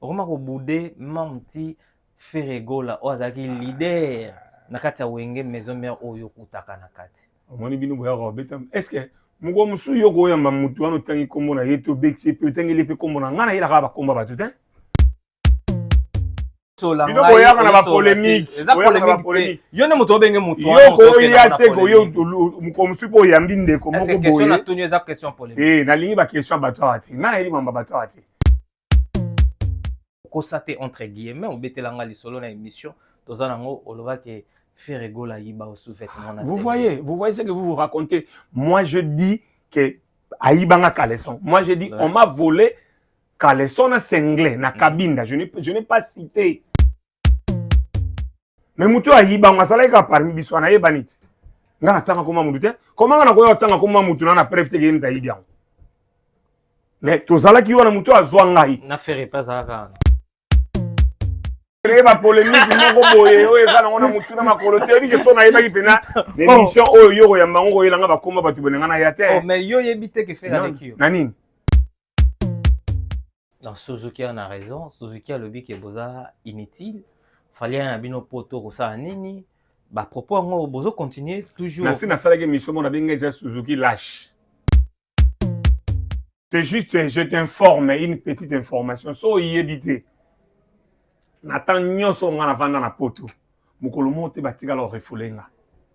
Roma ko boudé mamti Ferregola ozaki leader nakati ya wenge maison mère oyo kutaka nakati. Omoni bino boya ko beta. Est-ce que mugo musu yoko yamba mutu wana tangi kombo na yeto bexi pe tangi lepe kombo na ngana ila ka ba komba batu te. Bino boya kana ba polémique. Eza polémique. Yo ne mutu obenge mutu. Yoko ya te ko yo muko musu po yambi ndeko moko boye. Est-ce que question na tuni eza question polémique? Na lingi ba question bato ati. Ngana ili mamba bato ati. Kosate entre guillemets obetelanga lisolo na émission tozanango oloba ke Ferregola yiba au sous-vêtement na. Vous voyez ce que vous vous racontez. Moi je dis que aibanga caleçon. Moi je dis on m'a volé caleçon na senglé na cabine. Je n'ai pas cité. Mais mutu aibanga salaka parmi biso na yebaniti. Ngana tanga koma mutu te. Comment ngana koyo tanga koma mutu na preuve te geni ta yibiango. Mais tozala ki wana mutu azwanga hi. Na ferre pas aka. Ba polémique moko boye oyo eza nango na mutu na makolo te bi ke so na yebaki pena l'émission oyo yoko ya mbango oyelanga bakoma batu bonenga na ya te. Oh mais yo yebite ke faire avec yo. Na nini? Dans Suzuki on a raison, Suzuki a le bi ke boza inutile. Fallait na bino poto ko sa nini? Ba propos ngo bozo continuer toujours. Na sina sala ke mission mo na benga ja Suzuki lâche. C'est juste je t'informe une petite information so yebite. Natan nyoso ngana vanda na poto. Mukolo mote batika lo refulenga.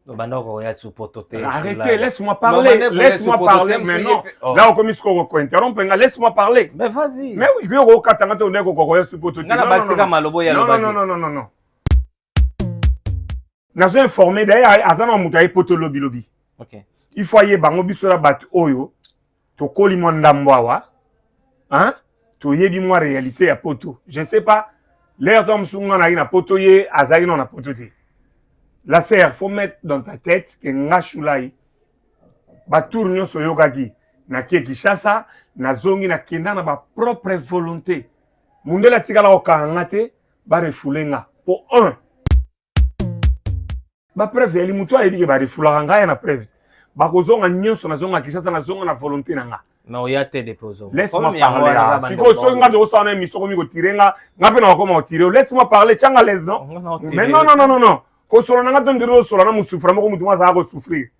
Bandoko ya supoto te. Arrêtez, laisse-moi parler. Laisse-moi parler maintenant. Là on commence ko interrompre, laisse-moi parler. Mais vas-y. Mais oui, yo katanga to ndeko ko ya supoto te. Ngana batika malobo ya lobaki. Non. Nazo informé d'ailleurs azana muta e poto lobi. OK. Il faut y bango bisola bat oyo to koli mo ndambwa hein? To yebi mo réalité ya poto. Je sais pas. L'air tom sunga na poto ye azali na poto te. La sœur, faut mettre dans ta tête que ngashulai ba tour nyonso yokaki na Kinshasa na zongi na kenda na ba propre volonté. Mundela tikala okanga te ba refulenga pour un. Ba preuve eli mutu ayebi ke ba refulanga nga na preuve. Ba kozonga nyonso na zonga Kinshasa na zonga na volonté na nga. Mais oya te déposo. Laisse-moi parler. Si ko so nga do sa na émission ko mi ko tirenga nga pe na ko ma tirer. Laisse-moi parler changa l'aise non? Mais non. Ko so na nga don diro so na mu souffrir mo ko mutu ma za ko souffrir.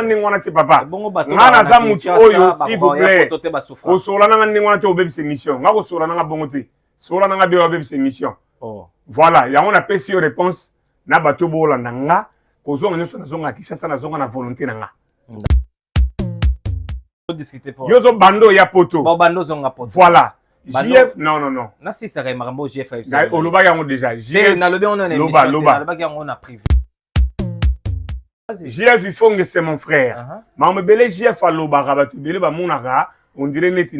Ngwana ti papa. Ngana za mutu oyo s'il vous plaît. Ko so na nga ngwana te obebi se mission. Nga ko so na nga bongo te. So na nga be obebi se mission. Oh. Voilà, ya on appelle si réponse na bato bolanda nga ko zo nga so na zonga Kinshasa na zonga na volonté na nga. Yozo bando ya poto. Bando zonga poto. Voilà. JF non. Na si ça marambo JF. O loba yango déjà. JF na lobi on a émission. Na loba yango na privé. JF il faut que c'est mon frère. Ma me belé JF a loba rabatu belé ba monaka on dirait neti.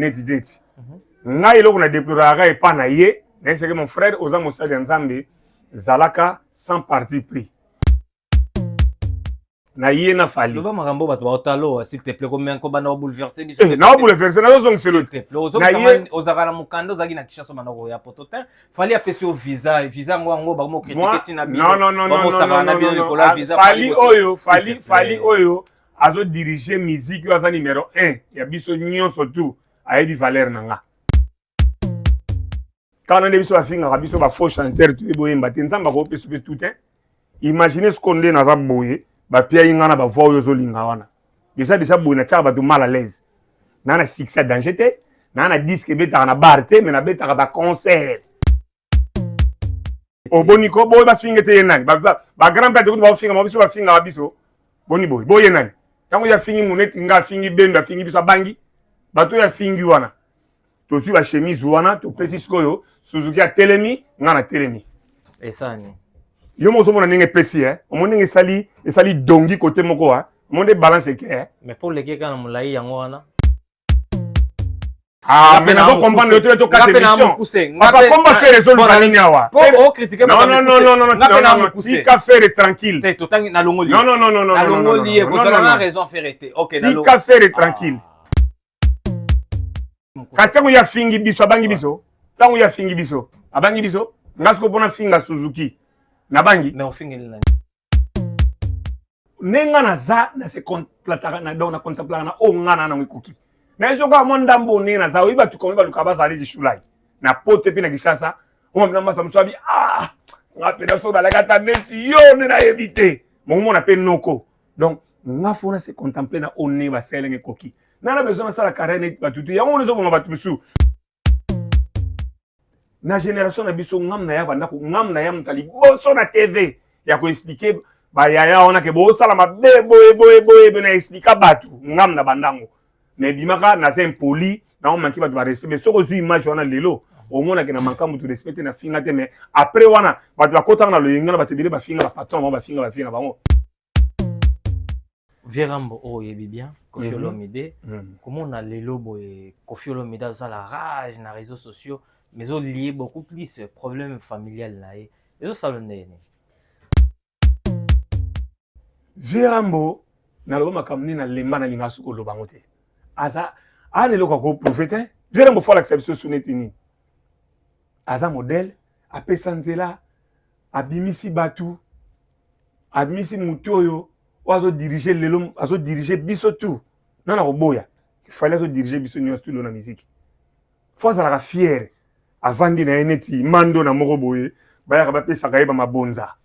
Nga iloko na déplorera et pas na ye. Mais c'est que mon frère oza mosali nzambe zalaka sans parti pris. Na ye na fali. Loba marambo bato ba otalo s'il te plaît combien ko bana bouleverser biso. Na bouleverser na zo ngelo. Na ye ozaka na mukando zaki na Kinshasa manoko ya pototin. Fali apesi au visa ngo ba mo critiquer tina bi. Non. Fali oyo azo diriger musique yo za numéro 1 ya biso nyonso tout ayebi valeur nanga. Quand on a biso afinga biso ba faux chanteur tu eboyemba te nzamba ko pesu tout hein. Imaginez ce qu'on est na za boye. Ba pia ingana ba voix yo zolinga wana. Déjà bouna tcha ba du mal à l'aise. Nana succès danger te, nana disque beta na bar te, mais na beta ba concert. O boniko boy ba swinga te yenani. Ba grand père te ba finga mo biso ba finga biso. Boni boy, boy yenani. Tango ya fingi muneti nga fingi bendo fingi biso bangi. Ba to ya fingi wana. To su ba chemise wana, to pesi skoyo, Suzuki a telemi, ngana telemi. Et ça ni. Yo mo so mona ninge pesi o ninge sali dongi côté moko monde balance ke mais pour les gars na mulai yango wana mais na comprendre to quatre émissions papa comment faire résoudre nini awa pour critiquer non si ka faire tranquille te totangi na longoli non na longoli e ko na raison faire été OK na si ka faire tranquille kasango ya fingi biso abangi biso tango ya fingi biso abangi biso ngasko pona finga Suzuki Nabangi. Mais on finit là. Nenga na za na se contemplata na do na contemplana na o ngana na ngikuki. Mais je crois que ndambo ne na zawi ba tu comme ba lukaba sali di shulai. Na pote pe na Kishasa. On m'a masa mswabi ah nga pe na so ba la kata neti yo ne na éviter. Mon on appelle noko. Donc nga fona se contempler na onne ba selenge koki. Na na besoin ça la carrière ba tutu ya on zo ba tumisu. Na génération na biso ngam na ya banda ko ngam na ya mutali boso na TV ya ko expliquer ba yaya ona ke bo sala mabe boye na expliquer batu ngam na bandango mais bimaka na c'est impoli na on manki batu ba respect mais soko zu image ona lelo au moins na manka mutu respecter na finga te mais après wana batu ba kota na lo yengana batu bile ba finga ba patron ba finga bango Virambo oh yebi bien Koffi Olomide comment on a lelo boye Koffi Olomide ça la rage na réseaux sociaux mais ils ont lié beaucoup plus problème familial là et ils ont salonné. Virambo na lo makamni na lemba na linga suko lo bangote. Aza ane lo ko prophète. Virambo faut l'accepter sunetini. Aza modèle a pesanzela abimisi batu admisi mutoyo ozo diriger lelo azo diriger biso tout. Non na roboya. Il fallait azo diriger biso nyos tout lo na musique. Faut ça la fier. Avant de naeneti mando na moko boye baya ka bapesa kayeba mabonza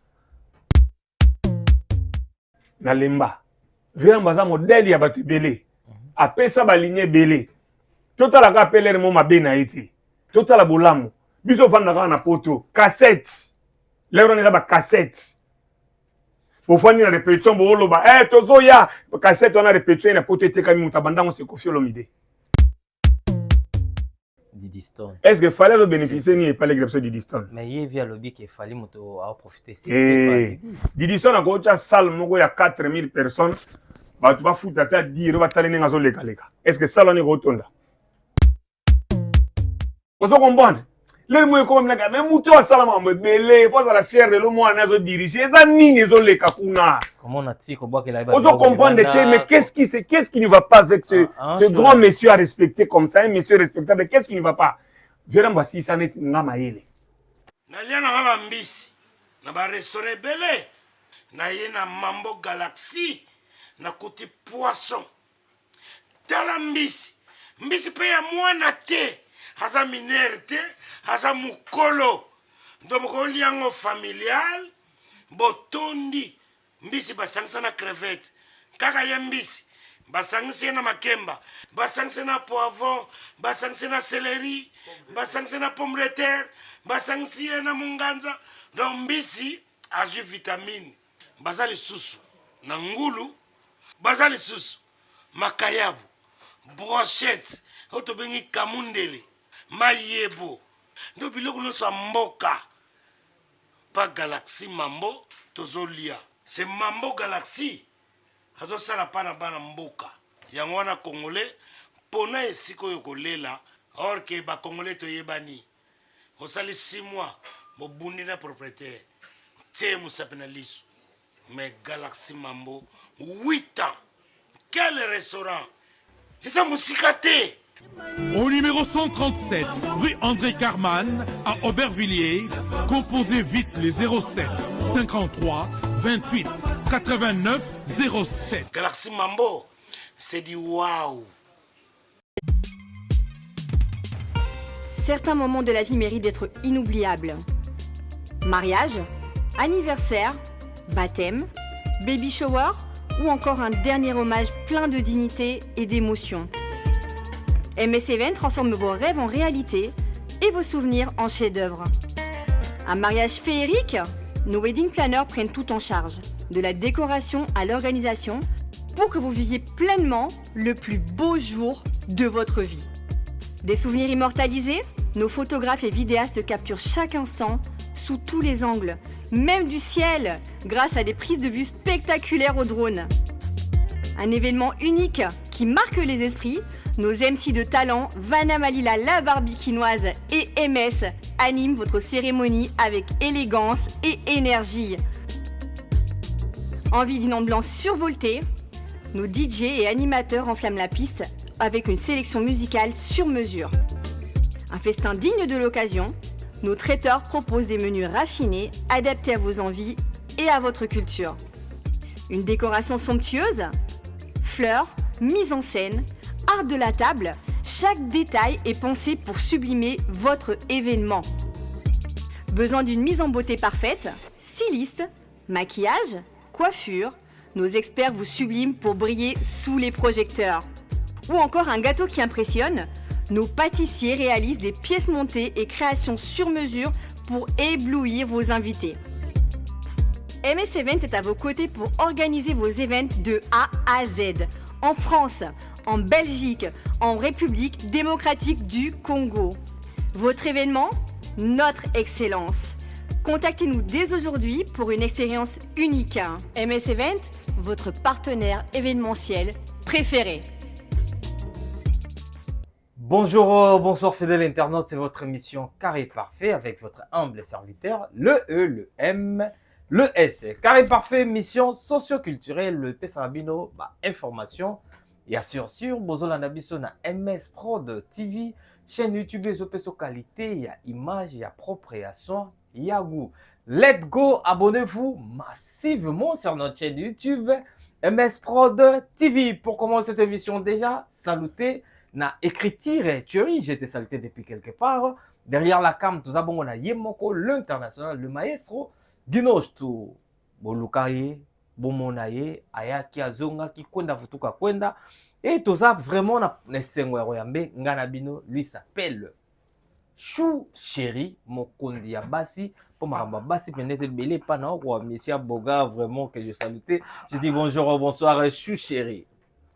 na lemba Virambo za modèle ya batu belé apesa ba ligne belé totala ka peler mo mabe na eti totala bolamu biso fanda ka na poto cassette lero neza ba cassette bo fani na répétition bo loba tozo ya cassette on a répétition na poto eteka mi mutabandango se Koffi Olomide. Est-ce que fallait le bénéficier ni pas l'exception du diston? Mais il y a lobby qui fallait moto à profiter. Didiston a gocha salle moko ya 4000 personnes. Ba tu ba futa ta dire ba talene ngazo leka. Est-ce que ça on est rotonda? Vous comprenez? Les mots comme na mais muto salama mbele, faut la fière de l'homme na zo diriger. Ça nini zo leka kuna. Comment on a dit ko bois que là ba. Vous comprenez mais qu'est-ce qui ne va pas avec ce grand monsieur à respecter comme ça, un monsieur respectable, qu'est-ce qui ne va pas? Virambo si ça net ngama yele. Na liana ngaba mbisi. Na ba restaurant belé. Na yena Mambo Galaxy. Na kuti poisson. Tala mbisi. Mbisi pe ya mwana te. Haza minerte. Haza mukolo. Ndoboko liango familial. Botondi. Mbisi basangisa na crevette. Kaka ya mbisi. Basangisa na makemba. Basangisa na poivron. Basangisa na céleri. Basangisa na pomme de terre. Basangisa na munganza. Donc mbisi azu vitamine. Bazali susu. Na ngulu. Bazali susu. Makayabu. Brochette. Otobengi kamundele. Mayebo. Ndo biloko noso mboka. Pas Galaxy Mambo. Tozolia. C'est Mambo Galaxy. Azo sala pana bana mboka. Yango wana Congolais. Pona esiko yokolela. Or que ba Congolais to yebani. Osali 6 mois. Bo bundi na propriétaire. Tie musapena lisu. Mais Galaxy Mambo. 8 ans. Quel restaurant. Et ça musicate. Au numéro 137, rue André Carman, à Aubervilliers, composez vite les 07 53 28 89 07. Galaxy Mambo, c'est du waouh. Certains moments de la vie méritent d'être inoubliables. Mariage, anniversaire, baptême, baby shower ou encore un dernier hommage plein de dignité et d'émotion. MS Event transforme vos rêves en réalité et vos souvenirs en chefs-d'œuvre. Un mariage féerique? Nos wedding planners prennent tout en charge, de la décoration à l'organisation, pour que vous viviez pleinement le plus beau jour de votre vie. Des souvenirs immortalisés? Nos photographes et vidéastes capturent chaque instant sous tous les angles, même du ciel, grâce à des prises de vue spectaculaires au drone. Un événement unique qui marque les esprits. Nos MC de talent, Vanna Malila, la Barbikinoise et MS animent votre cérémonie avec élégance et énergie. Envie d'une ambiance survoltée? Nos DJ et animateurs enflamment la piste avec une sélection musicale sur mesure. Un festin digne de l'occasion, nos traiteurs proposent des menus raffinés, adaptés à vos envies et à votre culture. Une décoration somptueuse? Fleurs, mise en scène, art de la table, chaque détail est pensé pour sublimer votre événement. Besoin d'une mise en beauté parfaite? Styliste, maquillage, coiffure, nos experts vous subliment pour briller sous les projecteurs. Ou encore un gâteau qui impressionne? Nos pâtissiers réalisent des pièces montées et créations sur mesure pour éblouir vos invités. MS Event est à vos côtés pour organiser vos événements de A à Z. En France, en Belgique, en République démocratique du Congo. Votre événement? Notre excellence. Contactez-nous dès aujourd'hui pour une expérience unique. MS Event, votre partenaire événementiel préféré. Bonjour, bonsoir fidèles internautes, c'est votre émission Carré Parfait avec votre humble serviteur, le E, le M, le S. Carré Parfait, mission socio-culturelle, le Pesarabino, information. Et sûr, Bozola Nabiso na MS Prod TV, chaîne YouTube, les qualité, il y a image, il y a appropriation, il y a goût. Let's go, abonnez-vous massivement sur notre chaîne YouTube, MS Prod TV. Pour commencer cette émission déjà, salutez. Na écriture Thierry, j'étais saluté depuis quelque part. Derrière la cam, tout ça, on a Yemoko, l'international, le maestro, Ginostu, Bolukaye, Bomonaye, Ayaki Azonga, qui kwenda futuka kwenda. Et tout ça, vraiment, na sengwe royambe, Nganabino, lui s'appelle Chou Chéri, Mokondi Yabasi. Pour ma Babasi, c'est belé, pas non, Monsieur Boga, vraiment que je salutais. Je dis bonjour, bonsoir, Chou Chéri.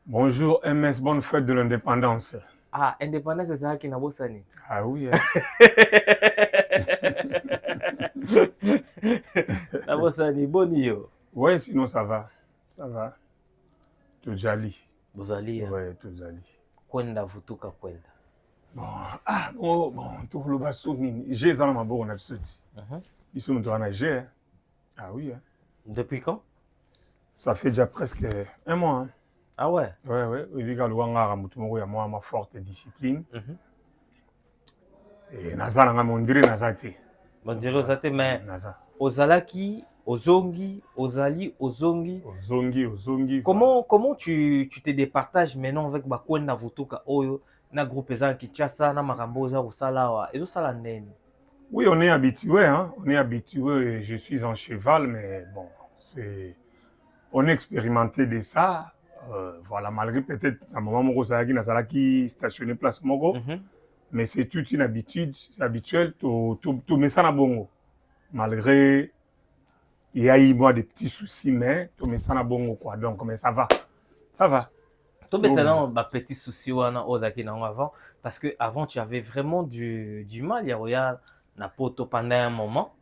Bonjour MS, bonne fête de l'indépendance. Ah, indépendance, c'est ça qui n'a pas sani. Ah oui. Ça va sani, bon yo. Ouais, sinon ça va. Ça va. Tout jali. Vous allez. Ouais, tout jali. Kwenda vutuka kwenda. Bon, tout le bas souvenir. J'ai ça dans ma bourre, on a absouti. Ils sont dans la G. Ah oui. Depuis quand? Ça fait déjà presque un mois. Hein. Ah ouais? Ouais. Il y a ma forte discipline. Et Naza n'a mon dire Nazati. Bon, dire Nazati, mais Ozalaki, Ozongi, Ozali, Ozongi. Ozongi. Comment tu te départages maintenant avec Bakwenda Vutuka Oyo, na groupe Ezan Kichasa, na Maramboza ou Salawa? Et Sala Neni? Oui, on est habitué, hein. On est habitué. Je suis en cheval, mais bon, on est expérimenté de ça. Voilà, malgré peut-être un moment où Nazalaki stationné place Mogo, mais c'est toute une habitude habituelle, tout met ça na bongo. Malgré, il y a eu moi des petits soucis, mais tout met ça na bongo quoi. Donc, mais ça va. Ça va. Tout maintenant, petits soucis avant, parce que avant tu avais vraiment du mal. Il y a na poto pendant un moment.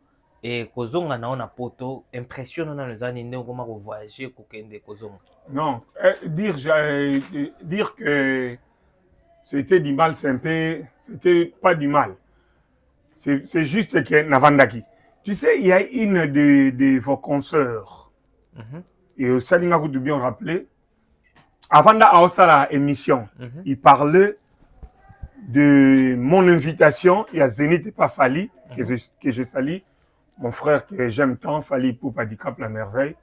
Et Kozonga na poto impressionnant dans les années où on a voyagé Kokende Kozonga. Non, dire que c'était du mal, c'était pas du mal. C'est juste que Navandaki. Tu sais, il y a une de vos consoeurs, et au Salinga vous devez bien rappeler, avant la émission, il parlait de mon invitation, il y a Zénith et pas Fali, que je salue. Mon frère que j'aime tant, Fali pour Handicap la merveille.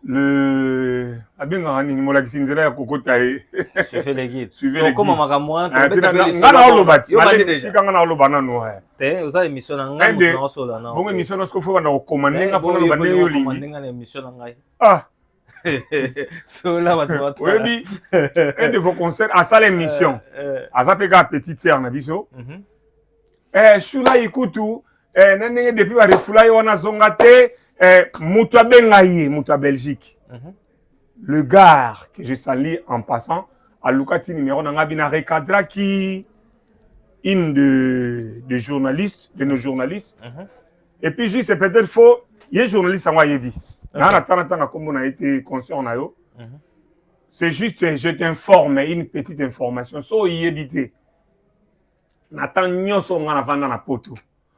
Le abinga ni mola kisinzira ya kokota e. Suivez les guides. Suivez les guides. Comme makamwa to beta beli. Ngana olobati. Yo bandi déjà. Tika ngana olobana no ha. Te uza émission na ngai na sola na. Bon émission na sko na recommander nga fona lobane yo lingi. Recommander nga émission na ngai. Ah. Sola watu. Oui, un de vos concerts à ça l'émission. À ça peka petite sœur na biso. Shula ikutu nene depuis ba refula yo na zonga te mutu abengaye mutu a Belgique. Le gars que je salue en passant à Lukati numéro na ngabina recadra qui une de journalistes de nos journalistes. Et puis juste c'est peut-être faux, il est journaliste en Wayebi. Na tana comme on a été conscient na yo. C'est juste je t'informe une petite information so yebité. Nathan nyoso ngana vanda na poto.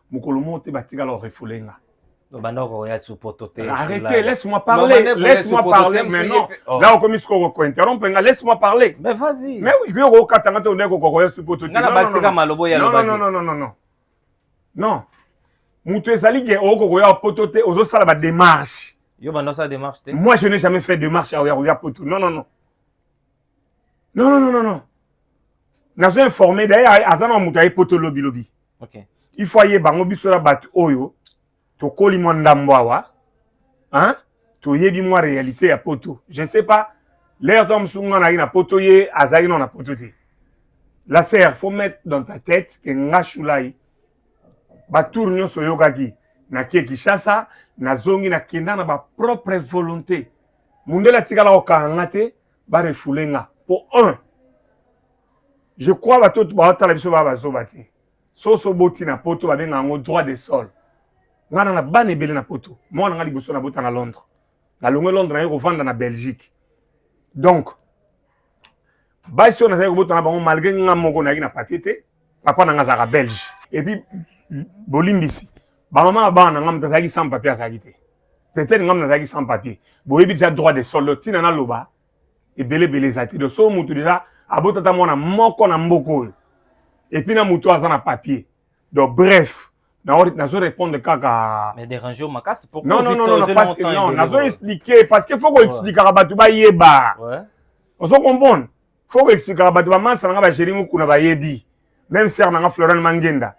Mukolo monte batika lo refulenga. Arrêtez, laisse-moi parler. Laisse-moi parler maintenant. Là, on commence à interrompre. Laisse-moi parler. Mais vas-y. Mais oui, non. Non. Moi, je n'ai jamais fait de démarche à Poto. Non. Non. Nous sommes informés d'ailleurs, Azana Moutaye Poto Lobby Lobby. Ok. Il faut y avoir un bat oyo, to kolimondamboawa, hein? To yebi moi réalité à poto. Je ne sais pas, l'air tom sunga na poto ye, azari non na poto te. La serre, faut mettre dans ta tête que nga shulai, ba tournyo so yogagi, na kie Kinshasa, na zongi na kenda na ba propre volonté. Mundela tigala okangate, ba refulenga. Pour un, je crois que tout le monde va se so boti na poto ba benga ngo droit de sol. Ngana na bane belé na poto. Moi nga liboso na bota na Londres. Na longue Londres na ko vendre na Belgique. Donc ba si on a ko bota na bango malgré nga moko na papier te, papa na nga za Belge. Et puis bolimbisi. Ba maman ba na ngam tazaki sans papier azaki te. Peut-être ngam na zaki sans papier. Bo yebi déjà droit de sol lo tina na loba. Et belé zati de so mutu déjà abota ta mona moko na mboko. Et puis, na muto azana papier. Donc, bref, na répondre kaka. Mais déranger au macasse, pourquoi non, parce que non, na expliquer, parce qu'il faut qu'on explique à Rabatuba yeba. Ouais. On se comprend. Faut qu'on explique à Rabatuba, man, ça n'a pas géré moukou na ba yebi. Même si on a Florent Mangenda.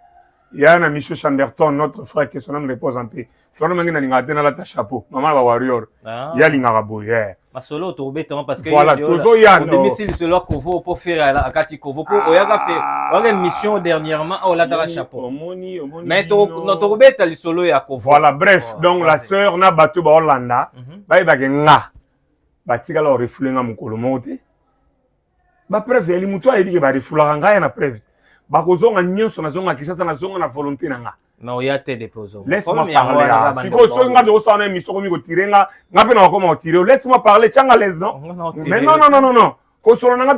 Il y a un Michel Chamberton, notre frère, qui son nom repose en paix. Florent Mangenda n'a pas la chapeau. Maman va warrior. Il y a l'ingarabo, yeah. Ma solo to beton parce que voilà toujours y a au domicile c'est là qu'on veut pour faire à Kati Kovo pour oyaga fait une mission dernièrement au la dara chapeau mais notre bête le solo ya Kovo voilà bref donc la sœur na bato ba Hollanda ba ba nga ba tika la refulenga mukolo mote ba preuve eli muto ayebi ke ba refulanga nga na preuve ba kozonga nyonso na zonga Kinshasa na zonga na volonté na nga. Mais il y a des déposants. Laisse-moi parler. Si vous avez une personne qui a tiré, laisse-moi parler. Tu es à l'aise, non? Mais non. Quand on a un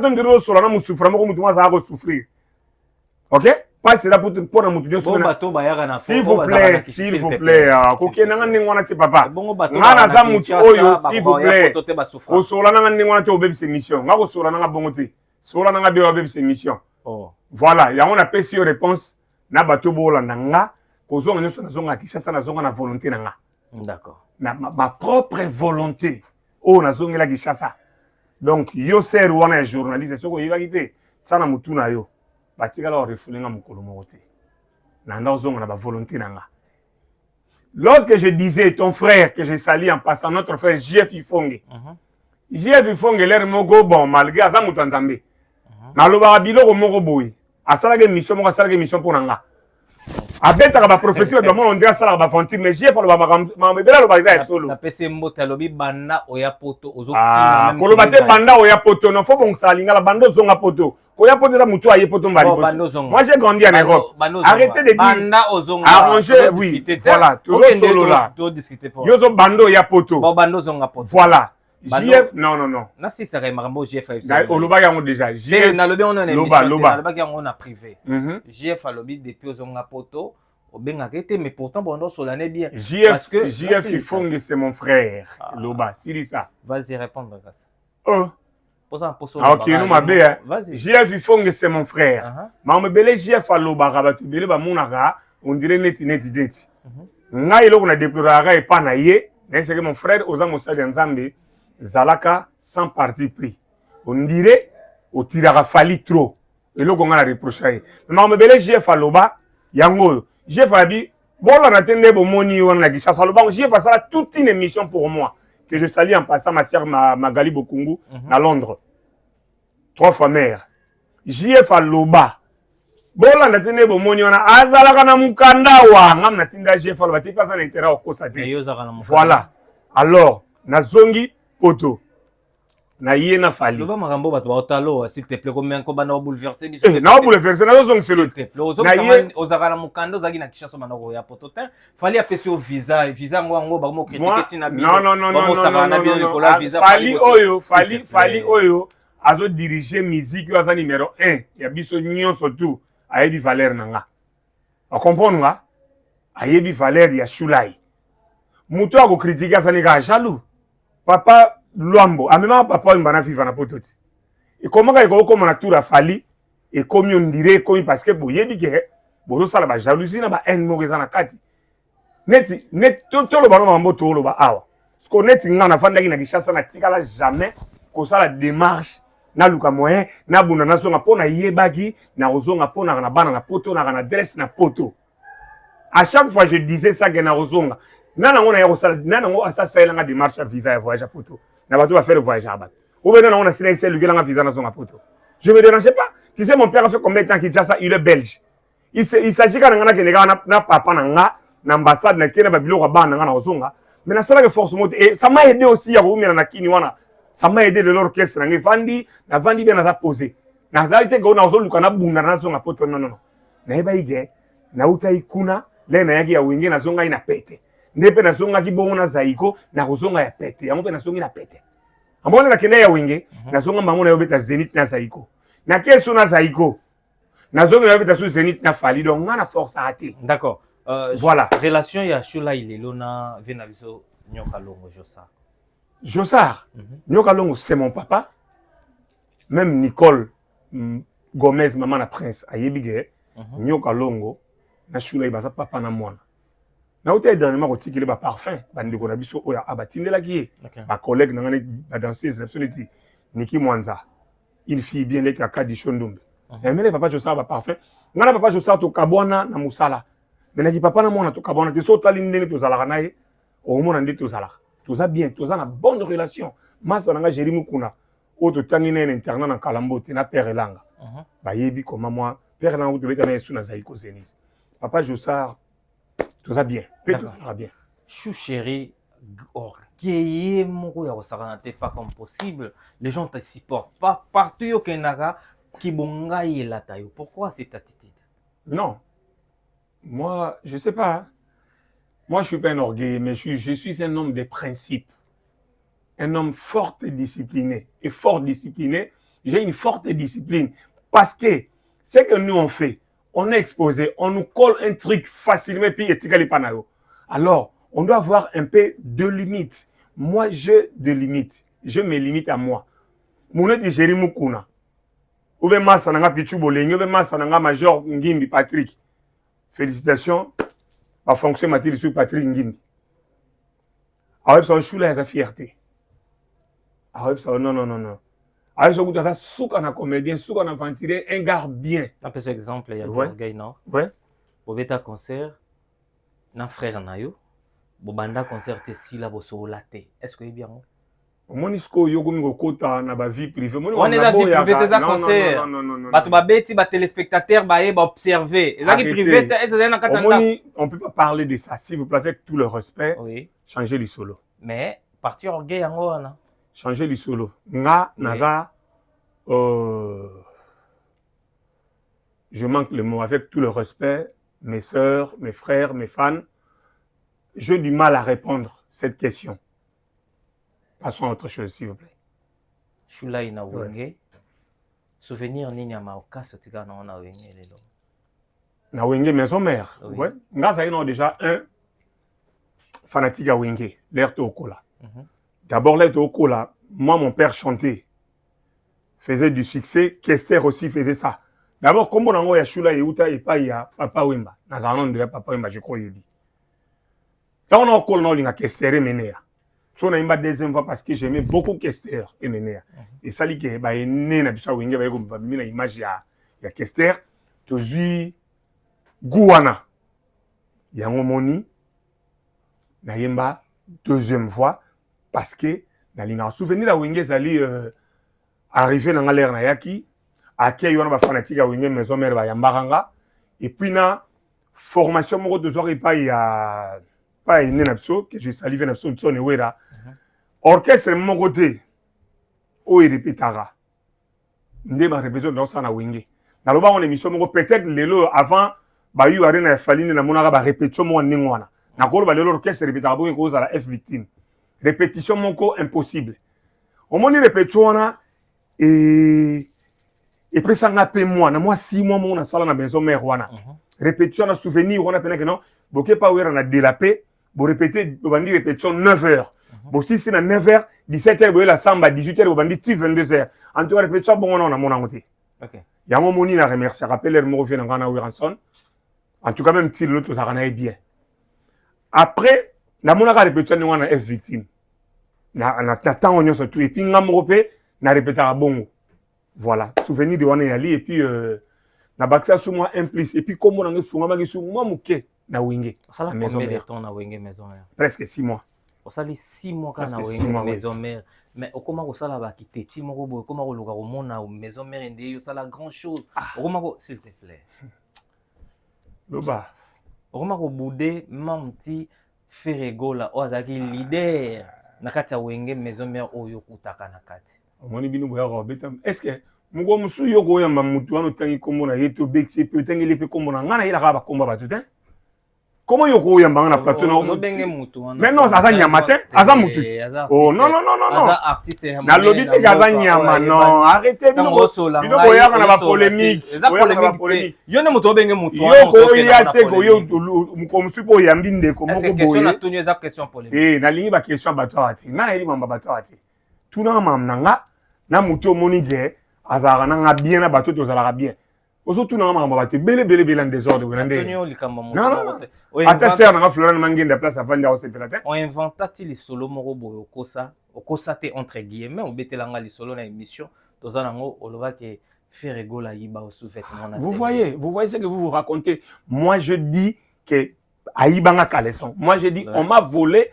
souffrir, on souffrir. Ok? Pas c'est là pour nous. S'il vous plaît. S'il vous plaît. Papa. S'il vous plaît. Voilà, il y a une réponse. Na bato bolandanga kozonga nyoso na zonga Kinshasa na zonga na volonté nanga. D'accord. Ma propre volonté. Oh na zonga la Kinshasa. Donc yo ser wana journaliste soko yiba kité. Sana mutu na yo. Batika la refulenga mukolo mote. Na nda zonga na ba volonté nanga. Lorsque je disais ton frère que je salue en passant notre frère JF Ifonge. JF Ifonge l'air moko bon malgré asa mutu nzambe. Na loba biloko moko boyi. Asalage mission moko asalage mission pour nanga abeta ba professeur de mon on dirait ça ba fonti mais j'ai fallu ba bela lo ba za solo na pese mbota lobi banda oya poto ozo kolo bate banda oya poto non faut bon salinga la bando zonga poto ko ya poto da mutu aye poto mbali moi j'ai grandi en Europe arrêtez de dire banda ozonga arranger oui voilà toujours solo là yozo bando ya poto bando zonga poto voilà JF non. Na si ça remarmo JF. Oloba yango déjà. JF na lobi on a émission, na loba yango na privé. JF a lobi depuis ozonga poto, obenga kete mais pourtant bon sur l'année bien. JF Ifonge c'est mon frère. Loba, c'est ça. Vas-y répondre grâce. OK, nous ma bé. JF Ifonge c'est mon frère. Ma me belé JF a loba rabatu belé ba monaka, on dirait neti. Nga iloko na déplorera et pas na yé, c'est que mon frère ozango sa nzambe. Zalaka sans parti pris. On dirait au tirara fali trop. Et là, on a reproché. Mais on me belé JF Aloba, yango. JF Abi, bon la natende bo moni on a Kinshasa Aloba. JF a ça toute une émission pour moi que je salue en passant ma sœur Magali Bokungu à Londres. 3 fois mère. JF Aloba. Bon la natende bo moni on a azalaka na mukanda wa ngam natinda JF Aloba ti pas un intérêt au kosate. Voilà. Alors, nazongi poto na yena fali loba makambo bato ba otalo s'il te plaît combien ko bana bouleverser biso na bouleverser na zong selo na ozaka mukando zaki na Kinshasa manoko ya poto te fali apesi o visa ngo ba mo critiquer tina bi fali oyo azo diriger musique yo za numéro 1 ya biso nyonso tout ayebi valeur nanga a comprendre nga ayebi valeur ya Shulai muto ako critiquer ça ni ka jaloux. Papa Luambo, a même papa mbana viva na pototi. Et comment ka ko comme na tour a fali et comme on dirait comme parce que boyebi ke bozo sala ba jalousie na ba haine mo na kati. Net to lo ba mambo to lo ba awa. Parce que net nga na fanda ki na Kinshasa na tikala jamais ko sala démarche na luka moyen na bunda na zonga pona yebaki na ozonga pona na bana na poto na adresse na poto. À chaque fois je disais ça que na ozonga nana ngona ya kosala nana ngo asasa elanga démarche à visa ya voyage à poto na bato va faire voyage à bato ou bien nana ngona sina essayer lukelanga visa na zonga poto. Je me dérangeais pas. Tu sais mon père a fait combien de temps qu'il dit ça, il est belge. Il s'agit quand ngana kenega na papa na ambassade na kena ba biloko ba na ozonga. Mais na sala que force monte et ça m'a aidé aussi à remettre na kini wana. Ça m'a aidé de l'orchestre na vandi bien na poser. Na réalité que on a ozoluka na bunda na zonga poto non. Na eba ige na utai kuna le na yaki ya wingi na zonga ina pete. Ndepe na zonga ki bongo na zaiko na zonga ya pete. Yango pe na zonga ina pete. Ambona na kenda ya wingi na zonga mamona yo beta Zenith na zaiko. Na keso na zaiko. Na zonga yo beta su Zenith na fali donc ngana force à até. D'accord. Voilà. Relation ya Shula Ilelona vena biso Nyoka Longo Jossard. Jossard, Nyoka Longo c'est mon papa. Même Nicole Gomez maman na prince ayebige Nyoka Longo na Shula ibaza papa na mwana. Na uté dernièrement ko tikile ba parfum bandeko na biso oya abatindela ki ba collègue na ngane ba danseuse na soneti Niki Mwanza. Une fille bien leki akadi Shondumbe. Mais papa Jossard ba parfum. Ngana papa Jossard to kabwana na musala. Mais na papa na mwana to kabwana te so tali ndenge to zalaka na ye o mona ndi to zalaka. Tout ça bien, tout ça na bonne relation. Masa nanga Jérémy Kuna. O to tangi na internat na Kalambote na père Elanga. Ba yebi comment moi père Elanga to beta na yesu na Zaiko Zenith. Papa Jossard tout ça bien. Tout ça bien. Chou chéri orgueillé moko ya kosakana te pas comme possible. Les gens te supportent pas partout yo kenaka ki bonga yelata yo. Pourquoi cette attitude? Non. Moi, je sais pas. Moi, je suis pas un orgueil, mais je suis un homme de principes. Un homme fort et discipliné. Et fort discipliné, j'ai une forte discipline. Parce que ce que nous on fait, on est exposé, on nous colle un truc facilement, puis etikali panayo. Alors, on doit avoir un peu de limites. Moi, j'ai de limites. Je me limite à moi. Mouneti Jérémy Mukuna. Ou bien Massa Nanga Pichu Bolengi, ou bien Massa Nanga Major Ngimbi Patrick. Félicitations. La fonction Mathilde sur Patrick Ngimbi. Avec son chou là, il a sa fierté. Avec son non. Avec son goût de souka na comédien, souka na ventilé, un gars bien. Un peu cet exemple, il y a orgueil, non? Ouais. Bobeta concert, na frère nayo. Bobanda concert te sila boso laté. Est-ce que c'est bien? Monisco yogomi kota na ba vie privée. On est dans vie privée des concert. Batu ba beti ba téléspectateurs ba ba observer. Ezaki privé, ezali na katanda. On peut pas parler de ça s'il vous plaît avec tout le respect. Oui. Changer les solos. Mais parti orgueil yango wana. Changer les solos. Nga naza je manque le mot avec tout le respect, mes sœurs, mes frères, mes fans. J'ai du mal à répondre à cette question. Passons à autre chose, s'il vous plaît. Shula ina wenge. Souvenir nini ya maokaso tika na wana wenge lelo. Na wenge maison mère. Oui. Ouais. Nga ça y déjà un fanatique à wenge, l'air Tokola. D'abord l'air Tokola, moi mon père chantait, faisait du succès, Kester aussi faisait ça. D'abord comme on a Shula Yuta et pas ya Papa Wemba. Dans un nom de Papa Wemba, je crois il dit. Quand on a Kola on a Kester et Menea. So na imba deuxième fois parce que j'aimais beaucoup Kester et Menea. Et ça li ke ba ene na biso wenge ba ko mina image ya Kester to zui Gouana. Yango moni na yemba deuxième fois parce que na linga souvenir la wenge zali arrivé na l'air na yaki akia yona ba fanatique ya wenge maison mère ba yambaranga et puis na formation moko de soir pas ya pas une napso que je salue napso tsone wera orchestre mon côté o il répétera ndé ba répétition dans ça na wenge na loba on émission moko peut-être lelo avant ba yu arena ya faline na monaka ba répétition mo ndingwana na ko ba lelo orchestre répétera bo ko za la F victime répétition moko impossible on moni répétition na et puis ça n'a pas moi na moi 6 mois mon na sala na maison mère wana répétition na souvenir on a peine que non boké pas wera na délapé bo répéter bo bandi répétition 9h bo si c'est na 9h 17h bo la samba 18h bo bandi 22h en tout cas répétition bon on a mon angoti. OK. Ya mo moni na remercier rappelle mo revient na ngana Wiranson en tout cas même si l'autre ça rana bien après na monaka répétition ni F victime na temps on surtout et puis ngam repé na répéter bongo Voilà, souvenir de wana yali et puis na bakisa sous moi implice et puis comme on a funga maki sous moi muke na wenge. Ça la combien de temps na wenge maison mère? Presque 6 mois. Ça les 6 mois quand na Presque wenge 6 mois, maison mère. Mais comment ça la ba kiteti moko boy comment ko luka ko mona maison mère ndé ça la grand chose. Comment s'il te plaît. Loba. Comment ko boudé mamti Ferregola ozaki leader na kati ya wenge maison mère oyo kutaka na kati. Omoni bino boya ko betam. Est-ce que mugo musu yoko yamba mutu ano tangi kombo na yeto bexi pe tangi lepe kombo na ngana ila ka ba komba ba tout hein. Comment yoko yamba na plateau na mais non ça nyamatin aza mutu. Oh non non non non non. Aza artiste na lobi te gaza nyama non arrêtez bino boya na ba polémique. Eza polémique. Yo ne mutu obenge mutu. Yoko ya te ko yo mukomusu po yambi ndeko moko boye. Est-ce question na tuni eza question polémique? Na lingi ba question bato ati. Na eli mamba bato ati. Tuna mamnanga na mutu omoni de azara na bien na bato tozala bien. Ozo tuna mamba bato bele en désordre grande. Antonio likamba mutu. Non. Ata ser na Florent Mangenda place avanda au sepelata. On inventa ti li solo moko boyo okosa te entre guillemets on betelanga li solo na émission tozana ngo oloba ke Ferregola yiba au sous-vêtement na. Vous voyez ce que vous vous racontez. Moi je dis que aibanga caleçon. Moi je dis on m'a volé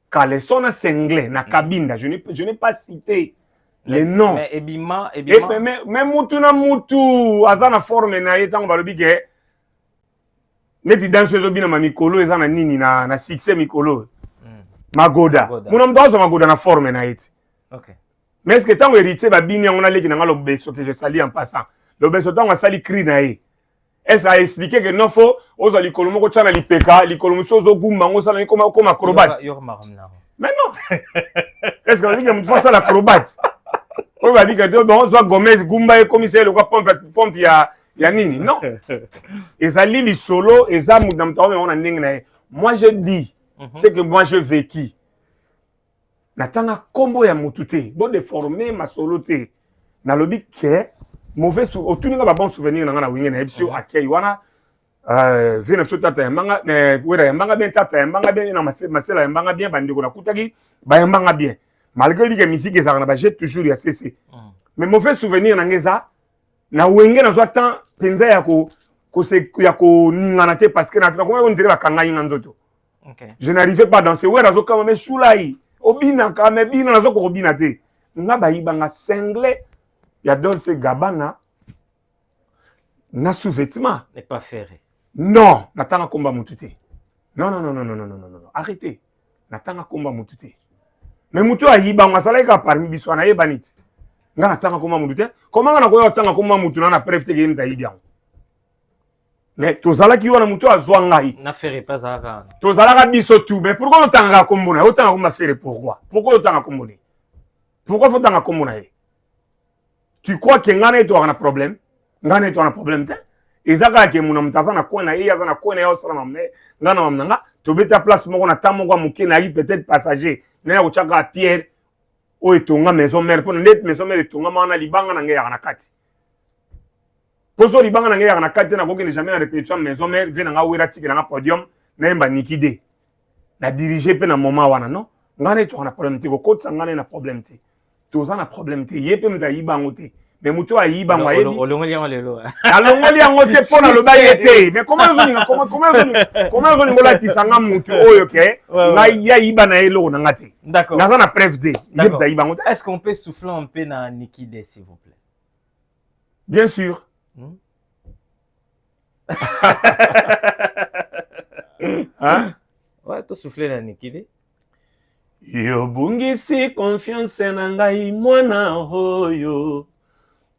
caleçon na senglais na cabine. Je n'ai pas cité les noms. Mais ebima mais mutu na mutu azana forme na yetango balobi ke neti danseuse obina ma mikolo ezana nini na succès mikolo. Magoda. Muna mdozo magoda na forme na yeti. OK. Mais est-ce que tango héritier ba bini ngona leki na ngalo beso que je sali en passant. Le beso tango sali cri na ye. Est-ce a expliqué que non faut ozo likolo moko tchana lipeka likolo musozo gumba ngo sala comme acrobate. Mais non. Est-ce qu'on dit que mutu ça l'acrobate? On va dire que bon soit Gomez gumba et commissaire le quoi pompe ya nini non. Et ça li solo et ça mutu na on a ndenge na ye. Moi je dis c'est que moi je vécu. Natanga kombo ya mutute, bon déformer ma solo te. Na lobi ke mauvais souvenir ba bon souvenir na wenge na episode akei wana vina so tata yambanga wera yambanga bien tata yambanga bien na masela yambanga bien bandeko na kutaki ba yambanga bien. Malgré que musique ezaka na ba jet toujours ya cc. Mais mauvais souvenir na ngeza na wenge na zo temps penza ya ko ningana te parce que na comment on dirait ba kanga yinga nzoto. OK. Je n'arrivais pas dans ce wera zo kama me shulai. Obina kame bina nazo ko obina te. Nga ba yibanga senglais ya Dolce Gabbana na sous-vêtement. N'est pas ferré. Non, natanga komba mutute. Non. Arrêtez. Natanga komba mutute. Mais mutu a yibanga salaka parmi biso na yebaniti. Nga natanga komba mutute. Comment nga nakoya natanga komba mutu na preuve te genda yibiang. Mais tozala ki wana mutu azwa ngai. Na ferré pas ara. Tozala biso tout. Mais pourquoi otanga kombona? Otanga komba ferré pourquoi? Pourquoi otanga kombona? Pourquoi faut tanga kombona? Tu crois que ngana eto ana problème? Ngana eto ana problème te? Ezaka ke muna mutaza na kona ye aza na kona ya osala mamne. Ngana mamnanga to beta place moko na tamongo muke na yi peut-être passager. Na ya kochaka Pierre o etonga maison mère pour net maison mère etonga mana libanga na ngeya na kati. Poso libanga na ngeya na kati na koke jamais na répétition maison mère vient nga wera tiki na podium na yemba nikide. Na diriger pe na moment wana non? Ngana eto ana problème te ko kotsa ngana na problème te. Toza na problème te yepe mta yibango te. Mais mutu a yibango yebi. Olongoli yango lelo. Alongoli yango te pona lo bayete. Mais comment on ngola tisanga mutu oyo ke na ya yibana elo na ngati. D'accord. Naza na preuve de yebta yibango te. Est-ce qu'on peut souffler un peu na Nikide s'il vous plaît? Bien sûr. Hein? Ouais, tu souffler na Nikide. Yo bungisi confiance na ngai mwana hoyo.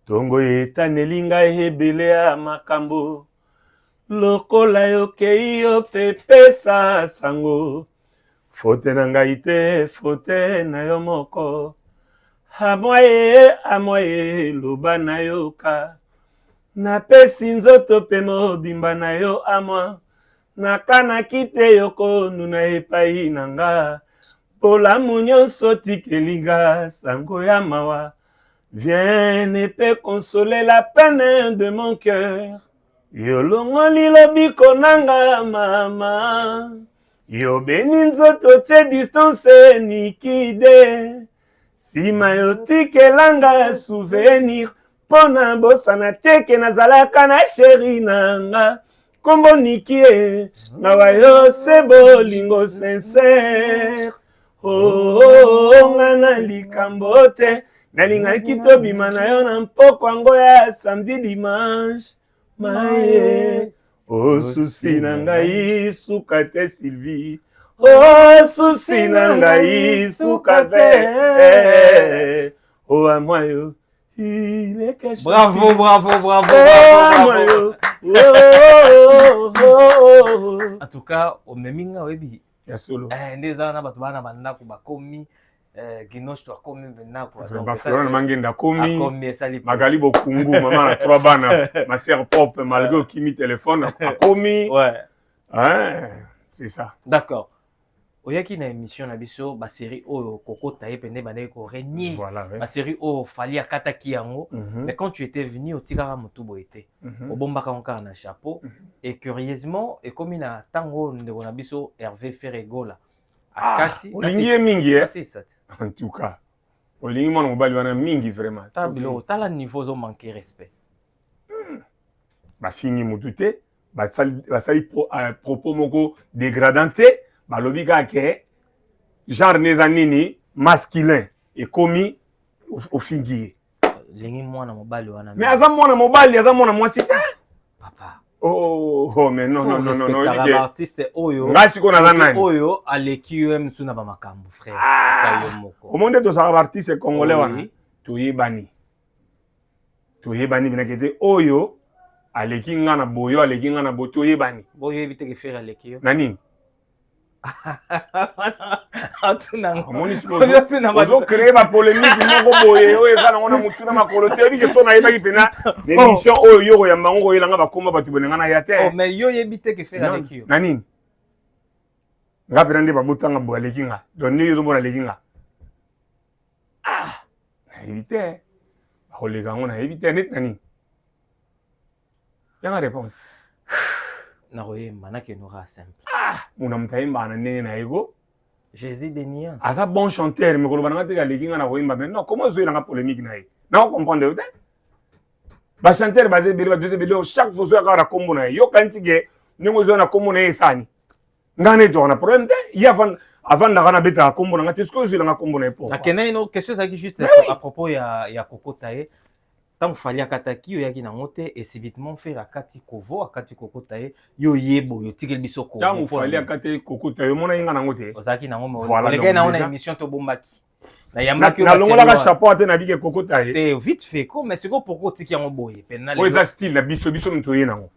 Tongo etaneli ngai hebele ya makambo. Lokola yo kei yo pepesa sango. Fote na ngai te, fote na yo moko. Amoye loba na yo ka. Napesi nzoto pe mobimba na yo amwa. Nakana kite yoko nuna epai na nga. Pola nyonso tikelinga sango ya mawa. Viens et peut consoler la peine de mon cœur. Yo longoli lobiko nanga mama. Yo beni nzoto che distance Nikide. Si mayo tikelanga souvenir. pona bosana teke nazalaka na sheri nanga kombo nikie na wayo se bolingo sincère oh ngana likambo te nalingaki tobima na yo na mpoko yango ya samedi dimanche maye oh susi na ngai suka te Sylvie oh susi na ngai suka te oh amoyo Bravo, bravo, bravo, bravo. En tout cas, au meminga webi. Ya solo. Ndeza na batu bana bandako bakomi Ginoche to akomi benako. Barcelone mangenda komi. Akomi esali. Magali Bokungu maman a 3 bana. Ma sœur propre malgré au kimi téléphone akomi. Ouais. Hein, c'est ça. D'accord. Oyaki na émission na biso ba série o Koko Taye pende bana ko régner. Voilà, ouais. Ba série o fali akataki yango. Mais quand tu étais venu au Tigara Mutubo était. Au bombaka encore na chapeau et curieusement et comme il a tango ndeko na biso Hervé Ferregola. Akati. Olingi mingi C'est ça. En tout cas. Olingi mon mobile wana mingi vraiment. Tabilo tala niveau zo manquer respect. Ba fini mutute, ba sali propos moko dégradante. Balobi ke genre nezanini masculin et commis au fingier. Lengi mwana mobali wana. Mais aza mwana mobali, aza mwana mwasi ta. Papa. Oh mais non. Artiste oyo. Ngasi ko na nani. Oyo aleki suna ba makambo frère. Kwa yo moko. Au monde to sa artiste congolais wana. Toyebani binakete oyo aleki ngana boyo aleki ngana boto yebani. Boyo ebite ke faire aleki yo. Nani? Ozo créer ma polémique moko boye oyo eza nango na mutu na makolo te ebi ke so na yebaki pena l'émission oyo yoko ya mbango oyelanga bakoma batu bonenga na ya te. Oh mais yo yebite ke faire aleki yo. Nani? Nga pena nde babotanga bo aleki nga. Donc ne yozo bona aleki nga. Ah, éviter. Bakoleka ngo na éviter net nani? Yanga réponse. Naroyemba nake nora simple. Muna mutayimba na ndenge na ego. Jésus de nuance. Asa bon chanteur mais koloba nga te ka leki nga na koyimba mais non comment zoyela nga polémique na ye. Na comprendre te? Ba chanteur basé bele ba deux bele chaque fois zoya ka kombo na ye. Yo kantike ndenge zoya na kombo na ye sani. Ngane to na problème te. Ya avant na beta kombo na nga te sko zoyela nga kombo na ye po. Akena ino question ça qui juste à propos ya Koko Taye. Tant fali akataki yo yaki na ngote et subitement faire akati kovo akati Koko Taye yo yebo yo tikel biso kovo. Tant fali akati Koko Taye mona inga na ngote. Ozaki na ngome on les na émission to bombaki. Na yambaki na longola ka chapeau te na bike Koko Taye. Te vite fait quoi mais c'est quoi pourquoi tiki yango boye penna les. Oza style na biso mtoye nango.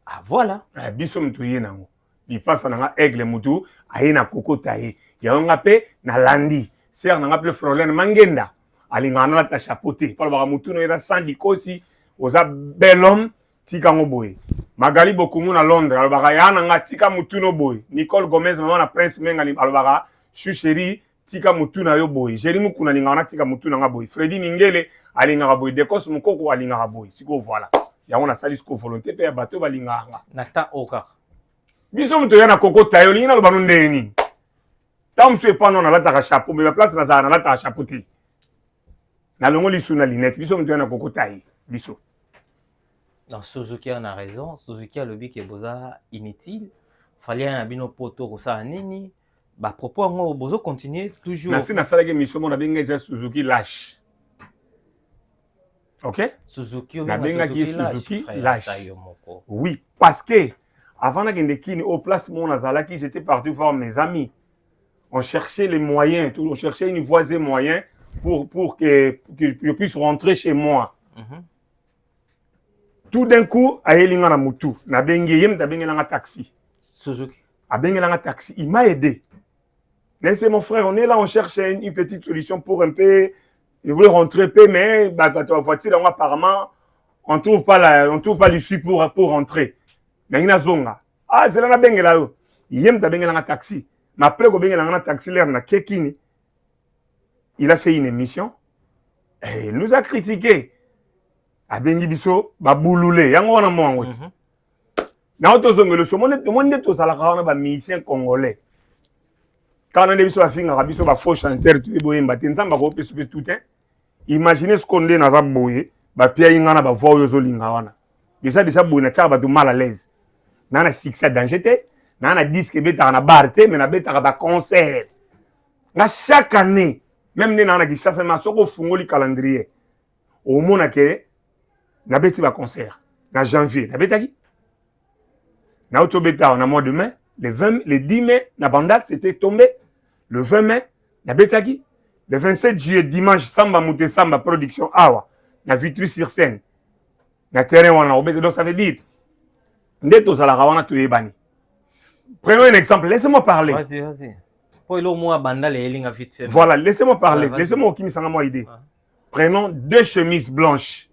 Ah voilà. Biso mtoye nango. Li passe na nga aigle mutu ayena Koko Taye. Ya nga pe na landi. Ser na nga pe Frolène Mangenda. Alingana la ta chapeauté par ba mutu no era sandi kosi oza bel homme tika ngoboy Magali Bokungu na Londres alobaka yana nga tika mutu no boy Nicole Gomez maman na Prince Mengali alobaka chucheri tika mutu na yo boy Jérémy Kuna lingana tika mutu na nga boy Freddy Mingele alingaka boy Dekos Mukoko alingaka boy siko voilà yango na sali siko volonté pe ya bato balingaka na ta oka biso mutu yana Koko Taye lingana lobano ndeni tam se pas non na la ta chapeau mais la place na za na la ta chapeauté na longo lisu na linette biso mutu yana Koko Taye biso. Dans Suzuki on a raison, Suzuki a le but qui est boza inutile. Fallait un bino poto ko sa nini. Ba propos ngo bozo continuer toujours. Na sina sala ke mission mo na benga ja Suzuki lâche. OK? Suzuki na benga ki Suzuki lâche. Moko. Oui, parce que avant na kende kini au place mon azalaki j'étais parti voir mes amis. On cherchait les moyens, on cherchait une voie et moyen pour que je puisse rentrer chez moi. Tout d'un coup, ayelinga na mutu, na bengi yem ta bengi na taxi. Suzuki. A bengi na taxi, il m'a aidé. Mais c'est mon frère, on est là, on cherche une petite solution pour un peu, je voulais rentrer peu, mais bah ta voiture apparemment on trouve pas l'issue pour rentrer. Bengi na zonga. Ah, c'est là na bengi là. Yem ta bengi na taxi. Mais après ko bengi na taxi l'air na kekini. Il a fait une émission et il nous a critiqué. A bengi biso ba bouloulé yango wana mo ngoti. Na auto zongelo so monde to sala kana ba musicien congolais. Quand on biso ba finga biso ba faux chanteur tu boyemba te nzamba ko pesu tout hein. Imaginez ce qu'on dit na za boye ba pia ingana ba voix yo zolinga wana déjà bona tcha ba mal à l'aise nana succès danger te nana disque beta na bar te mais na beta ba concert na chaque année même né nana ki chasse ma soko fungoli calendrier au mona ke na beti ba concert na janvier na beta ki na auto beta en mois de mai le 10 mai na bandal c'était tombé le 20 mai na beta ki le 27 juillet dimanche samba mute samba production awa na Vitry sur scène na terrain wana obete donc ça veut dire ndeto zala wana to yebani. Prenons un exemple, laissez-moi parler. Vas-y. Pour le moins bandal et linga vite. Voilà, laissez-moi parler, laissez-moi qui me sanga moi idée. Prenons 2 chemises blanches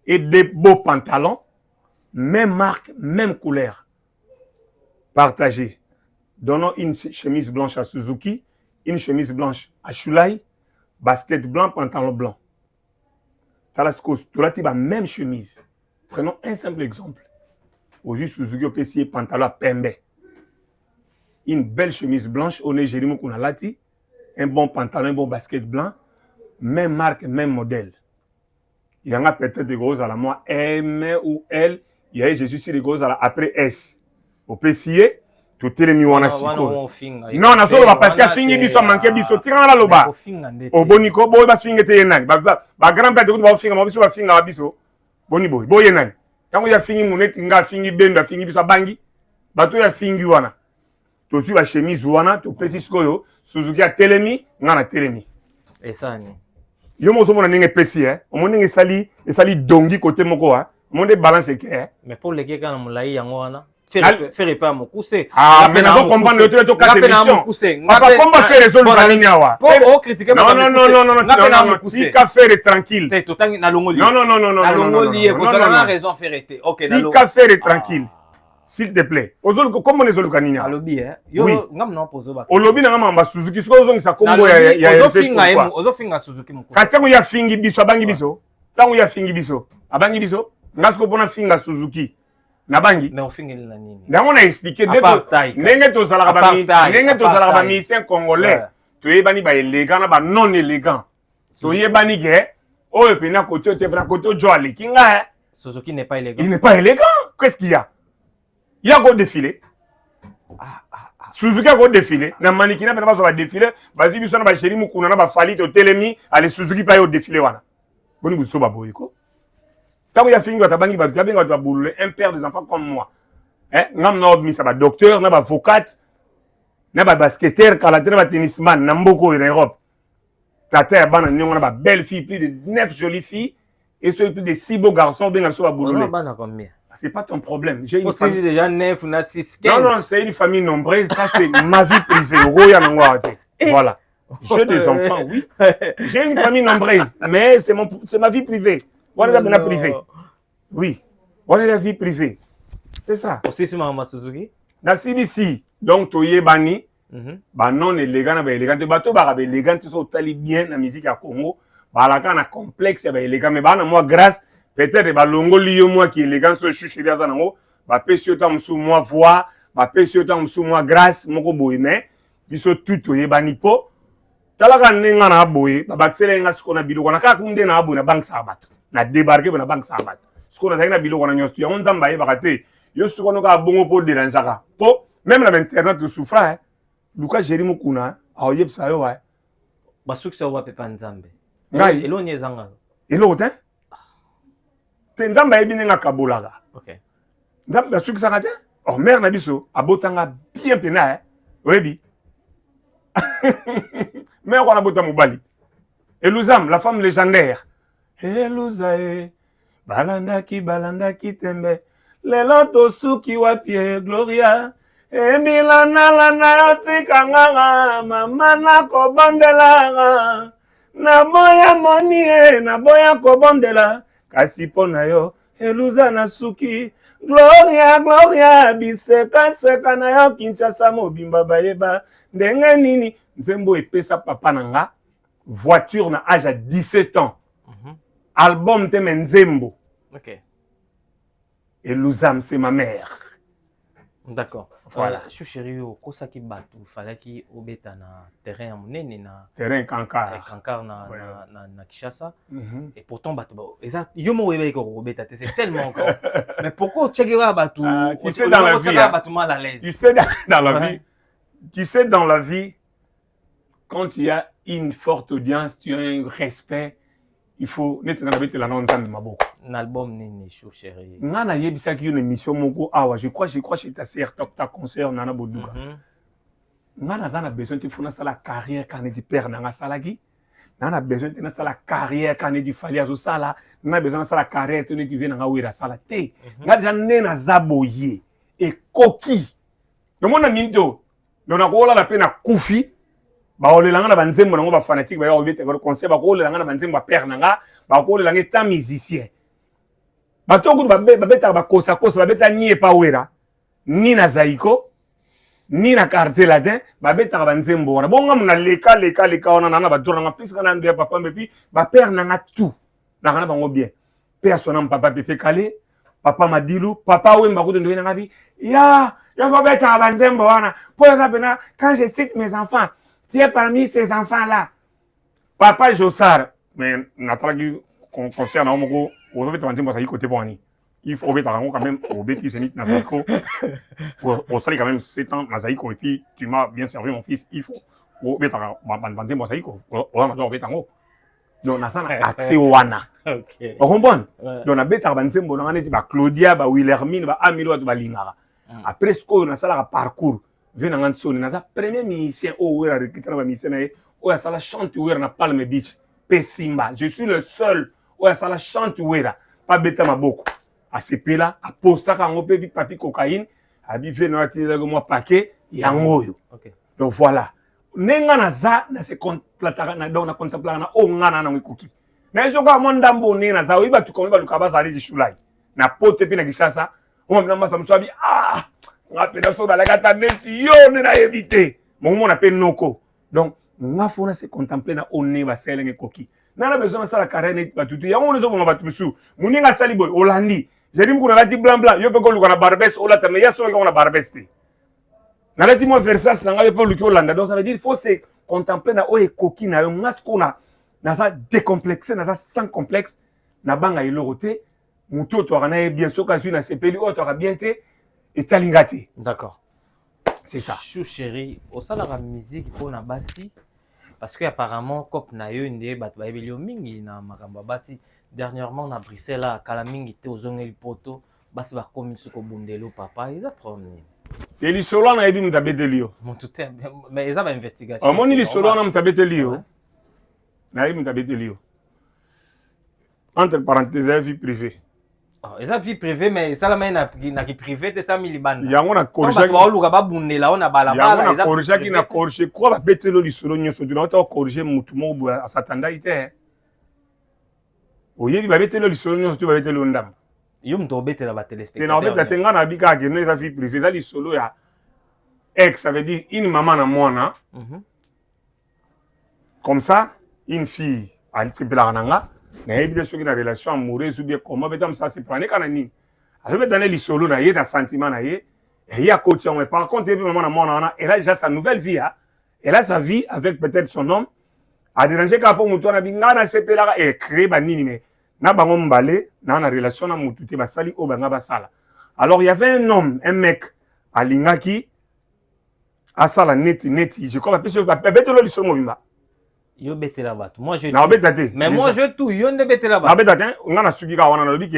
et des beaux pantalons, même marque, même couleur. Partagez. Donnons une chemise blanche à Suzuki, une chemise blanche à Shulai, basket blanc, pantalon blanc. Talascos, tu l'as dit, même chemise. Prenons un simple exemple. Aujourd'hui, Suzuki au PC, pantalon à Pembe. Une belle chemise blanche, on est Jérémy Kounalati, un bon pantalon, un bon basket blanc, même marque, même modèle. Il y en a peut-être des grosses à la moi M ou L, il y a Jésus sur les grosses à la après S. Au PCA, tout est les miwana siko. Non, na solo parce que fingi biso manqué biso tira la loba. Au boniko boy ba swinga te yenani. Ba grand père de ba finga mo biso ba finga biso. Boni boy, boy yenani. Tango ya fingi muneti nga fingi bendo fingi biso bangi. Bato ya fingi wana. To su la chemise wana to pesi sikoyo Suzuki a telemi ngana telemi. Et ça ni. Yo mo so mona ninge pesi o mo ninge sali dongi côté moko mo de balance ke mais pour les gars na mulai yango wana faire pas mokuse. Ah mais na comprendre le to ka télévision. Papa comment faire les autres banina wa. Pour critiquer non il ka faire tranquille. Te totangi na longoli. Non na longoli e ko na raison faire été. OK na longoli. Si ka faire tranquille. S'il te plaît. Comment les autres kanina? Alobi yo ngam na pozo ba. Olobi na ngamba Suzuki siko zo ngisa Kongo ya ozo finga Suzuki moko. Katango ya fingi biso abangi biso. Tango ya fingi biso. Abangi biso. Ngasko pona finga Suzuki. Na bangi. Mais on fingi na nini? Ndango na expliquer ndenge to zala ba musicien congolais. To yebani ba élégant na ba non élégant. To yebani ke oyo pena koto te pena koto joali kinga. Suzuki n'est pas élégant. Il n'est pas élégant. Qu'est-ce qu'il y a? Il y a un défilé. Suzuki a un défilé. Na mannequin na ba défilé. Bazi biso na ba chéri mukuna na ba fali to telemi ale Suzuki pa yo défilé wana. Boni buso ba boyiko. Tango ya fingi batabangi ba tabenga ba boulule un père des enfants comme moi. Ngam na obmi sa ba docteur na ba avocat na ba basketteur kalateur ba tennisman na mboko en Europe. Tata bana nyonga na ba belle fille plus de 9 jolies filles et sur plus de 6 beaux garçons benga so ba boulule. Bana combien? C'est pas ton problème. J'ai une famille déjà 9 ou 6 15. Non, c'est une famille nombreuse. Ça, c'est ma vie privée. Voilà. J'ai des enfants, oui. J'ai une famille nombreuse. Mais c'est ma vie privée. Voilà la privée. Oui. Voilà la vie privée. C'est ça. Aussi, c'est Maman Suzuki. Dans CDC, donc, tu es bani. Bah non, élégant, élégant. Tu bateau, bah élégant, tu sais, bien la musique à Congo. Bah la canne complexe, bah élégant. Mais bah moi, grâce. Peut-être que longo liyo moi qui est élégant sur chuchu des anango, bah pesi autant sous moi voix, bah pesi autant sous moi grâce, moko boy mais biso tout yebani po. Talaka nenga na boy, bah baxele nga skona biloko na ka kunde na boy na bank sabat. Na débarquer na bank sabat. Skona na biloko na nyosto ya onzamba yeba kate. Yo skona ka bongo po de lanjaka. Po même la internet de souffra Luka Jérémy Kuna, a yeb sa yo Ba succès wa pepa nzambe. Ngai elo nyezanga. Elo te? Nzamba ebine nga kabolaga. OK. Nzamba suki sanga te. Oh mère na biso abotanga bien pena Webi. Mère on abota mobali. Eluzam la femme légendaire. Eluzae balanda ki tembe. Lelo to suki wa pie Gloria. Emilana lana yotikanga mama na kobandela. Na boya moni na boya kobandela. Kasi pona yo eluza na suki Gloria biseka seka na yo Kinshasa mobimba bayeba ndenge nini nzembo epesa papa nanga voiture na âge à 17 ans album te nzembo OK Eluzam c'est ma mère D'accord. Voilà. Chou chéri, au Kosaki Batu, fallait qu'il obéite na terrain à monene na Terrain Kankar. Kankar Ouais. na Kinshasa. Mhm. Et pourtant Batu, yo mo webe ko obéite, c'est tellement encore. Mais pourquoi tu as Batu? Tu sais dans la vie, hein, Batu mal à l'aise. tu sais dans la Ouais. vie, tu sais dans la vie, quand il y a une forte audience, tu as un respect, il faut net na bete la nonzan de maboko. Un album nini chou chéri. Nga na yebisaki une émission moko awa, je crois chez ta sœur ta concert nana boduka. Nga na zana besoin de faire la carrière quand du père nanga salaki. Nga besoin de faire la carrière quand du fali azo sala, nga besoin de faire la carrière quand tu viens nga wira sala te. Nga déjà na zaboye et koki. Le monde a minto. Donc na ko la pena kufi. Ba olelanga na banzembo nango ba fanatique ba yo obete ko concert ba ko olelanga na banzembo ba père nanga, ba ko olelanga étant musicien. Ba to ko ba beta ba kosa ba beta ni pa wera. Ni na zaiko, ni na quartier latin, ba beta ba nzembo wana. Bonga mna leka wana na ba dora nga plus kana ndia papa mbepi, ba père nanga tout. Na kana bango bien. Père sonam papa Pepe Kale, papa Madilu, papa Wemba ko ndo nga bi. Ya va beta ba nzembo wana. Pour ça pena quand je cite mes enfants, tu es parmi ces enfants-là. Papa Jossar, mais Nathalie, concert na omoko, aujourd'hui tu vas dire ça y côté bon. Il faut obéir quand même au bêtis c'est na Zaiko. Pour ça quand même 7 ans na Zaiko et puis tu m'as bien servi mon fils, il faut obéir bande moi Zaiko. On va obéir tango. Donc na ça accès wana. OK. On comprend? Ouais. Donc na beta banzembo na ngani ba Claudia, ba Wilhelmine, ba Amilo ba Lingara. Après ce qu'on a ça la parcours vena ngansoni na za premier musicien o wera recruter ba musicien na o ya sala chante wera na Palm Beach Pesimba. Je suis le seul o ya sala chante wera pas beta maboko. A sepela a posta ka ngope bi papi cocaïne a bi vena tira moi paquet yango yo. OK. Donc voilà. Nenga na za na se contemplata na donc na contemplata na o ngana na ngikuki. Na hizo kwa mondambo ne na za oiba tukomeba lukaba ali jishulai. Na pote pe na Kishasa. On m'a masa mswabi ngapenda so balaka neti yo ne na éviter mon on appelle noko donc nga fona se contempler na one ba selenge koki na besoin ça la carrière net batutu ya on zo ba tumisu muninga sali boy olandi j'ai dit mukuna lati blanc yo pe ko lukana barbes ola tame ya so ko na barbes te na lati mo versas na nga pe luki olanda donc ça veut dire il faut se contempler na o koki na yo ngas kona na ça décomplexé na ça sans complexe na banga ilorote muto to kana bien so ka na sepeli o to ka bien te et talingati. D'accord. C'est ça. Chou chéri, au sein de la musique pour na basi parce que apparemment cop na yo ndé bat ba ebeli mingi na makamba basi dernièrement na Bruxelles là kala mingi te ozongeli poto basi ba komi suko bundelo papa ils a promis. Et li solo na ebi mutabeteli yo. Mon tout est mais ils a ba investigation. Omoni li solo na mutabeteli yo. Na ebi mutabeteli yo. Entre parenthèses vie privée. Oh, ils a vie privée mais ça la main na qui privé te ça milibanda. Yango na corrigé. Ba luka ba bundela on a balabala ils a corrigé qui na corrigé quoi ba betelo li solo nyoso tu na ta corriger mutu mo bo asatanda ite. Oyebi ba betelo li solo nyoso tu ba betelo ndam. Yo mto betela ba téléspectateur. Te na beta tenga na bika ke na vie privée ça li solo ya ex ça veut dire une maman na mwana. Comme ça une fille elle s'appelle nanga. Na ebide soki na relation amoureuse ou bien comment betam ça se prendre kana nini azo betane li solo na ye na sentiment na ye et ya coach mais par contre maman na mona elle a déjà sa nouvelle vie hein? Elle a sa vie avec peut-être son homme a déranger ka po mutu na binga na sepela et créer ba nini mais na bango mbale na relation na mutu te ba sali o banga ba sala alors il y avait un homme un mec à lingaki a sala neti je crois pas betelo li solo mobimba. Yo betela bato. Moi je. Mais moi je tout. Yo ne betela bato. Na betate, on a suivi quand on a dit que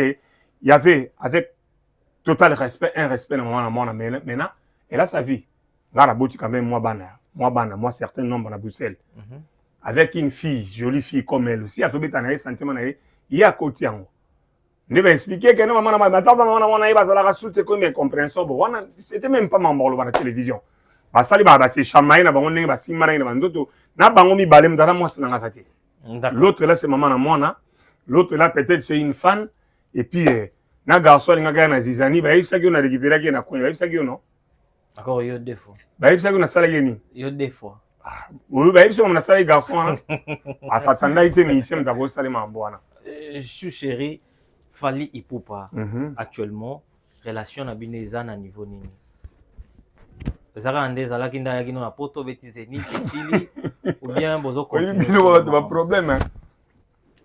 il y avait avec total respect un respect dans mon maintenant elle a sa vie. Là la beauté quand même moi certain nombre à Bruxelles. Avec une fille, jolie fille comme elle aussi, a fait betana sentiment na il y a côté yango. Ne va expliquer que non maman ma tante maman na ba sala rasoute comme incompréhension bon c'était même pas membre de la télévision. Basali ba c'est chamaï na bango ndenge ba simana na banzoto na bango mi balem dara moi na ngasati. L'autre là c'est maman na mwana, l'autre là peut-être c'est une fan et puis na garçon nga na zizani ba yisa ki na récupérer ki na konya ba yisa ki non. Encore yo deux fois. Ba yisa ki na sala yeni. Yo deux fois. Oui ba yisa na sala garçon a satanda ite mi ici m'ta ko sala mambwana. Chou chéri Fally Ipupa actuellement relation na bineza na niveau nini. ezaka nde ezalaki ndayaki no na poto beti Zénith esili ou bien bozo continuer. continuer. Problème. Hein.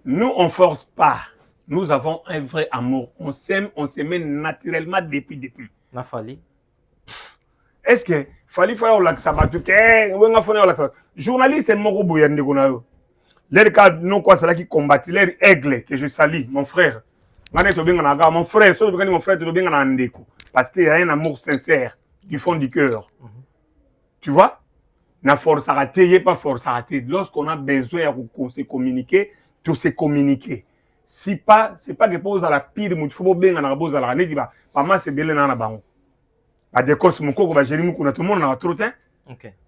Nous, on force pas. Nous avons un vrai amour. On s'aime naturellement depuis. Na fali. Est-ce que fali faut la sabatu ke wenga fona la sabatu. Journaliste c'est moko boyande kona yo. Les cas non quoi c'est là qui combattent les aigle que je salue mon frère. Ngane to binga na mon frère, so binga mon frère to binga na ndeko parce qu'il y a un amour sincère du fond du cœur. Tu vois? Na force à rater, y a pas force à rater. Lorsqu'on a besoin de se communiquer, de se communiquer. Si pas, c'est pas que pose à la pire, il faut bien en pose à la rane, pas mal c'est bien dans la banque. Pas de cause, mon coco va gérer mon tout le monde a trop temps.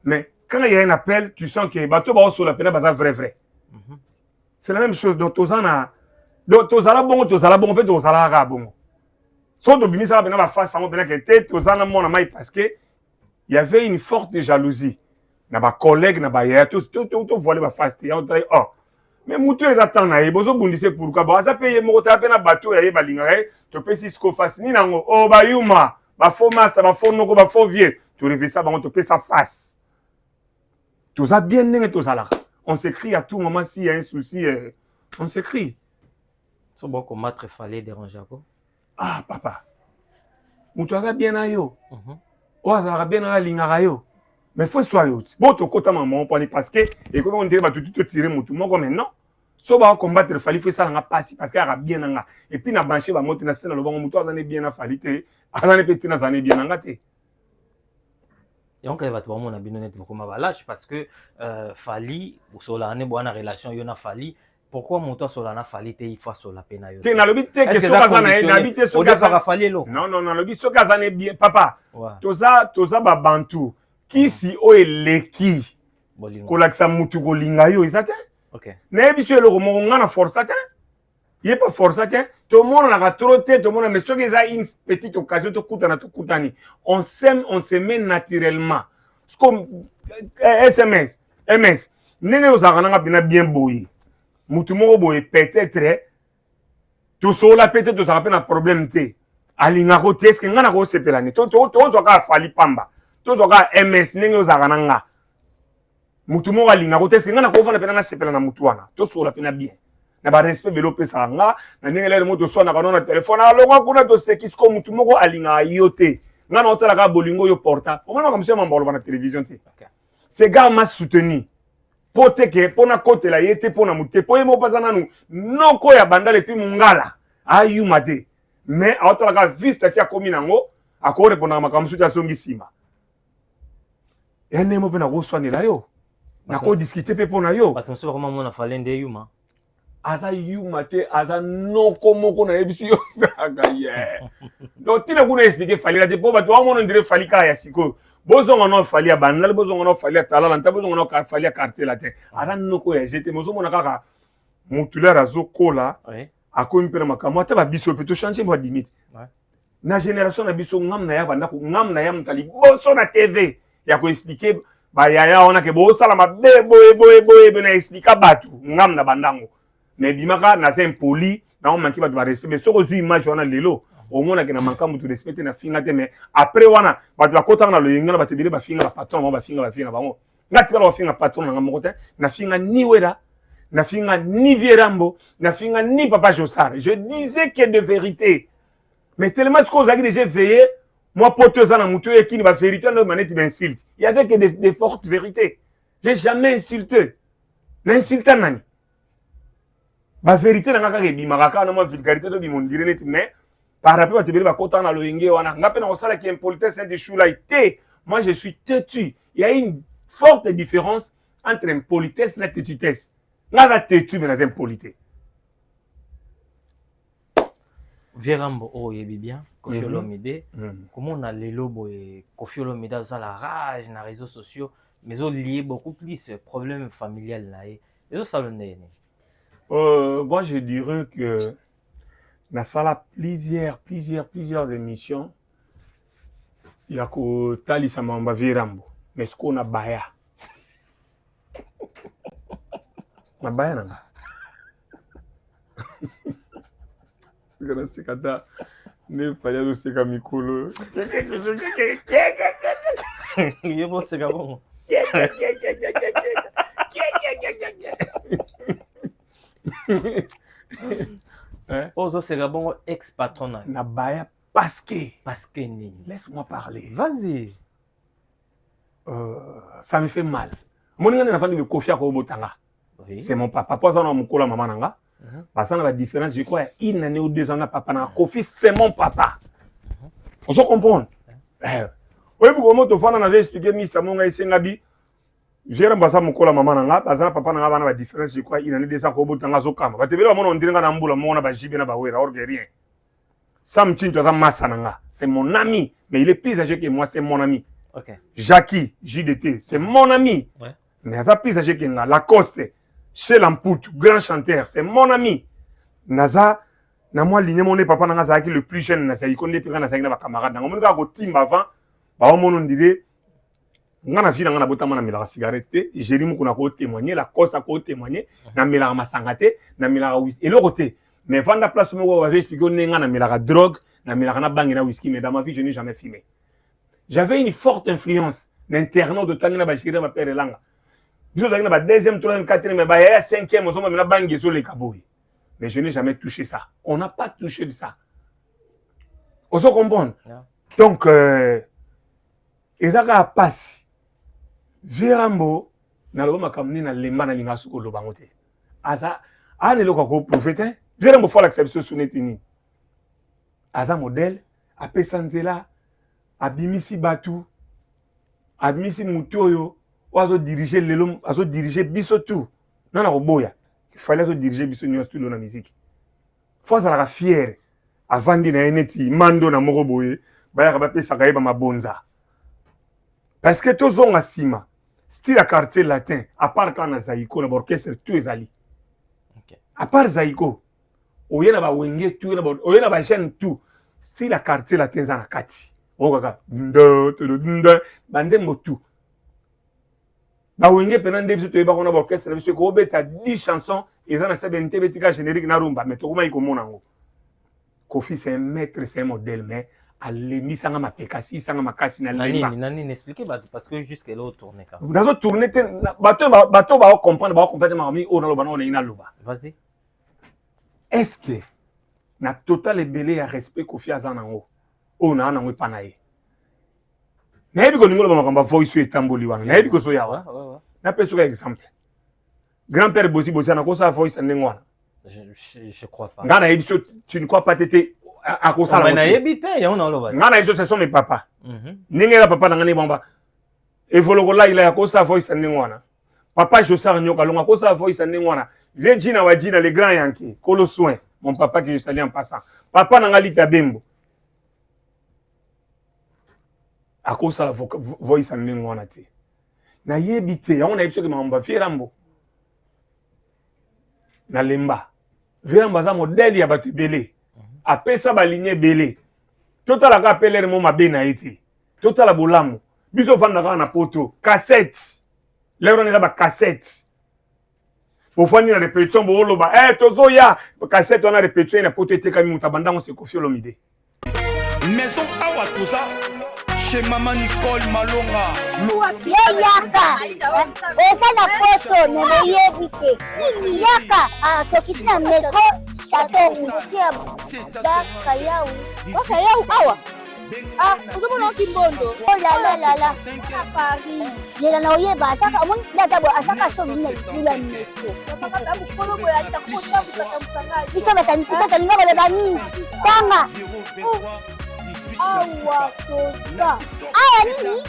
Mais quand il y a un appel, tu sens que bateau va sur la peine, c'est vrai. C'est la même chose. Donc, tous la bon, en fait, tous la bon. Sauf que bimi ça va face à moi, que tous la mon maille parce que il y avait une forte jalousie. Na ba collègue, na ba ya tout voler ba face. Oh. Mais mutu ezatan na ebozo bundise pourquoi ba ça payer mo ta pe na bateau ya ba lingare to pe si sko face ni nango oh ba yuma ba faux master ba faux noko ba faux vieux tu revis ça ba on te pe sa face tout ça bien nenge tout ça là on s'écrit à tout moment s'il y a un souci on s'écrit so bon combattre fallait déranger quoi ah papa mutu aga bien na yo oh ça bien na lingara yo mais faut soyez bon to kota maman parce que et comment on dit ba tout tirer mutu moko maintenant so ba combattre fali fait ça nga passi parce qu'il y a bien nga et puis na brancher ba moto na sena lo bango mutu azane bien na fali te azane petit na zane bien nga te et on ka ba to mo na bino net ko ma ba lâche parce que fali sola ne bona relation yo na fali pourquoi moto sola na fali te il faut sola pena yo te na lobi te que so kazana na habite so kazana fali lo non lobi so kazana bien papa toza ba bantu kisi o eleki kolakisa mutu kolinga yo eza te nayebi so eloko moko nga na force te ye pas force te tomonanaka trop te tomona mais soki eza une petite occasion tokutani on se met naturellement comme ms ndenge ozalaka nanga mpena bien boye mutu moko boye peut-être tosola peut-être tozalaka mpe na problème te alingako te eske nga nakosepelani tozwaka afali pamba tozoka ms ndenge ozalaka na nga mutu moko alingako te eske nga nakofanda mpena nasepela na mutu wana tosola mpena bien na barespect belo opesaka nga na ndenge lelo mo toswanaka no na telefone alonga kuna toseki siko mutu moko alingaka yo te nga na otalaka bolingo yo porta omonaka mosu ya mamba oloba na télévision te ce gars m'a soutenu po te ke mpo nakotela ye te mpo na mutu te po ye moko mpenza nanu noko ya bandala epi mongala ayuma te mais aotalaka viste ati akomi nango akorepondaka makambo mosusu te asongi nsima ya ndenge mo mpe nakoswanela yo nakodiskute mpe mpo na yo bato mosusu bakoma mona fale nde yuma aza yuma te aza noko moko nayebisi yo zaka ye donc tina kuna explike falika te mpo bato bamona ndire fali kaka ya sikoyo bozonga no fali ya bandala bozonga no fali ya talala nta bozonga no fali ya quartier la te aza noko ya jete mais ozomona kaka motulere azokola akomi mpe na makambo ata babiso mpe tochange mwa limite na génération na biso ngam na ya bandako ngam na ya moto liboso na tv ya koexplike bayaya wana ke bosala mabe boye na explika bato ngam na bandango mais bimaka naza impoli na omanki bato barespect mais soko ozwi image wana lelo omonake na manka mutu respecte na finga te mais après wana bato bakotaka na loyenga na bato ebele bafinga bapatron bango bafinga bango nga tikala bafinga patron nanga moko te nafinga ni wera nafinga ni vierambo nafinga ni papa Jossard je disais que de vérité mais tellement ce qu'on a déjà veillé moi poteuse na mutu ekini ba vérité na maneti d'insulte il y avait que des fortes vérités j'ai jamais insulté l'insulta nani ba vérité na ngaka ebimaka kaka na mwa vulgarité to bimondire neti mais par rapport à te ba kota na loyenge wana ngape na osala ki impolitesse de chula été moi je suis têtu il y a une forte différence entre impolitesse et têtutesse ngaza têtu mais na impolité Vierambo oh yebi bien Koffi Olomide comment on a lelo boy Koffi Olomide ça la rage na réseaux sociaux mais on lié beaucoup plus problème familial là et ça le né. Moi je dirais que na sala plusieurs émissions ya ko talisa mamba Vierambo mais ce qu'on a baya na baya nanga Kana sekata ne fanya doseka mikolo Yo, c'est bon. Ozo, c'est bon, ex-patron. Nabaya parce que nini. Laisse-moi parler. Vas-y. Ça me fait mal. Mon nom est de Kofi Akobotanga. C'est mon papa. Papa, ça n'a pas maman nanga. Parce que la différence, je crois, une année ou 2 ans, papa nanga. Kofi, c'est mon papa. On se comprend. Oui, pour comment tu fais, j'ai expliqué, mais ça m'a essayé ngabi. J'ai remboursé mon cola maman nanga. Parce que papa nanga la différence, je crois, une année 2 ans, Kobotanga zokama. Parce que là, on dirait qu'on a mboula, on a ba jibé na ba wera, or rien. Sam Chinto Massananga, c'est mon ami, mais il est plus âgé que moi, c'est mon ami. Okay. Jackie, JDT, c'est mon ami. Ouais. Mais ça plus âgé que moi. Lacoste, chez Lampout, grand chanteur, c'est mon ami. Naza, na moi ligne mon papa nanga Zaki le plus jeune, Naza, il connaît plus grand na camarade. Nanga mon gars go team avant, ba on dirait, ngana fi nanga na botama na mila cigarette, j'ai dit mon qu'on a ko témoigner, la cause a ko témoigner, na mila masangate, na mila whisky. Et le côté. Mais avant la place, je vais expliquer que je suis la drogue, je suis la whisky, mais dans ma vie, je n'ai jamais fumé. J'avais une forte influence d'internat de Tangina Bachira, ma père et langa. Je suis la deuxième, troisième, quatrième, mais cinquième, je suis la bangue sur les cabouilles. Mais je n'ai jamais touché ça. On n'a pas touché de ça. On se comprend. Donc, Ezaka passe. Vérambo, na loba makamni na lemba na linga suko lobangote. Aza, ane loka ko prophète. Viens me faire l'acceptation sur Netini. Aza modèle, a Pesanzela, a Bimisi Batu, a Bimisi Mutoyo, oazo diriger l'elom, oazo diriger Bisotou. Non, non, Boya. Il fallait diriger Bisotou dans la musique. Faut ça la fier. Avant de n'être mando na moroboye, baya ba pesa kaiba mabonza. Parce que tous ont asima. Style à quartier latin, à part quand on a Zaïko, on a orchestre tout est ali. À part Zaïko. Oyena ba wenge tu oyena ba jeune tout style la quartier latin za nakati okaka ndo bande motu ba wenge penande biso to ba kona ba orchestre biso ko beta 10 chansons et za na sebente betika générique na rumba mais to kuma iko monango Kofi c'est un maître, c'est un modèle mais alemi sanga mapekasi sanga makasi na lemba nani expliquer parce que jusque là tourner quand vous avez tourné bateau ba comprendre mami o na loba na ina loba vas-y. Est-ce que na total ebele ya respect Kofi azanango o na nango panaye na yebi ko ngolo ba voice etamboli wana na yebi ko so yawa na peso ka exemple grand-père Bosi na ko sa voice ndengwana je crois pas ngana yebi so tu ne crois pas tété à ko sala na yebi te ya on loba ngana yebi so ce sont mes papas ningela papa ngani bomba evoloko la ila ya ko sa voice ndengwana papa Josar Nyoka longa ko sa voice ndengwana viens Gina Wajina les grands Yankee Kolo Soin mon papa que je salue en passant papa nangali tabembo à cause la voice en ndengwana te na yebite on a eu ce que mamba Fierambo na lemba Fierambo za modèle ya batu belé apesa ba ligne belé total la appeler mo mabe na iti total la bolamu biso fanda na poto cassette lero na ba cassette pour faire une répétition pour loba tozoya cassette on a répétition na poto te kami mutabanda on se Kofi Olomide maison awa toza chez maman Nicole Malonga yaka esa na poto ne yebite yaka tokisina metro chateau ngutia daka yau awa uzomona kimbondo la Paris jela na oyeba asaka amoni ndazabo asaka so bina lula metro papa mukolo boya itakuta kutamsanga bisa talinga bale bani tanga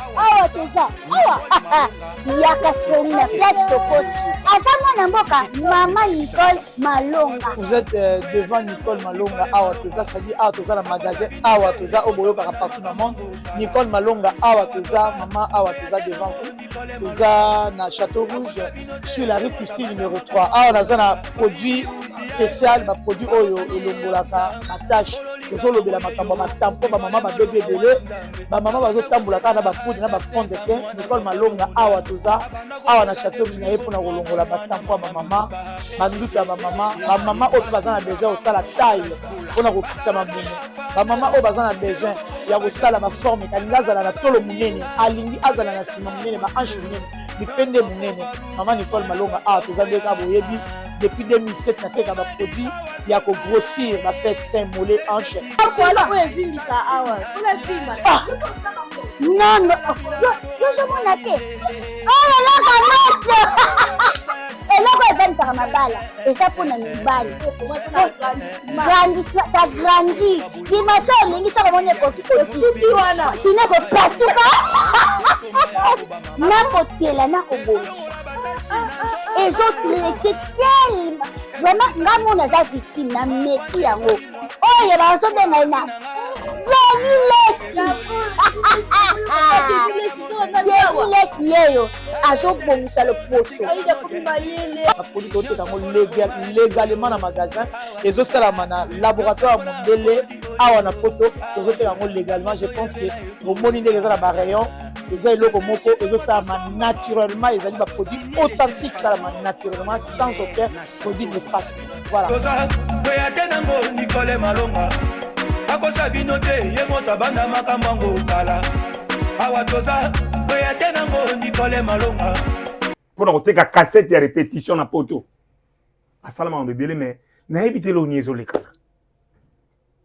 awa toza yaka soni na place tokoti asa mwana mboka mama Nicole Malonga. Vous êtes devant Nicole Malonga awa toza, c'est-à-dire awa toza la magasin awa toza oboyo kaka partout dans le monde. Nicole Malonga awa toza, maman awa toza devant vous. Toza na Château Rouge sur la rue Custine numéro 3. Awa naza na produit spécial, ba produit oyo elongolaka attache tozolobela makambo ya batampo bamama babebe ebele bamama bazotambola kaka na bapoudre na bafond de teint. Nicole Malonga awa toza awa na chateau na ye mpona kolongola batampo ya bamama banduki ya bamama oyo mpe baza na besoin ya kosala taille mpona kokitisa mabumu, bamama oyo baza na besoin ya kosala baforme kalingi azala na tolo monene alingi azala na nsima monene baanche monene mipende monene. Mama Nicole Malonga awa toza ndeka boyebi depuis 2007 nateka baproduit ya kogrossir bafe sein mollet hanche. Non, yozomona te oyo eloko moto eloko evanisaka mabala eza mpona mibali ça grandit dimension olingi soko moni ekoki osuki wana sine kopasuka nakotela nakobongisa ezotraite telema vraiment nga mona aza victime na meki yango oyo bazobenga na Lesi yeyo azobongisa loposo baproduit toteka yango légalement na magasin ezosalama na laboratoire ya mondele awa na poto tozoteka yango légalement. Je pense que bomoni ndenge eza na barayon eza eloko moko ezosalama naturellement, ezali baproduit authentique esalama naturellement sans aucun produit néfaste. Voilà. Nicole Malonga akosa bino te ye moto abanda makambo yango kala awa toza oya te nango Nicole Malonga mpona koteka cassette ya répétition na poto asalama mambo ebele me nayebi te eloko nini ezolekana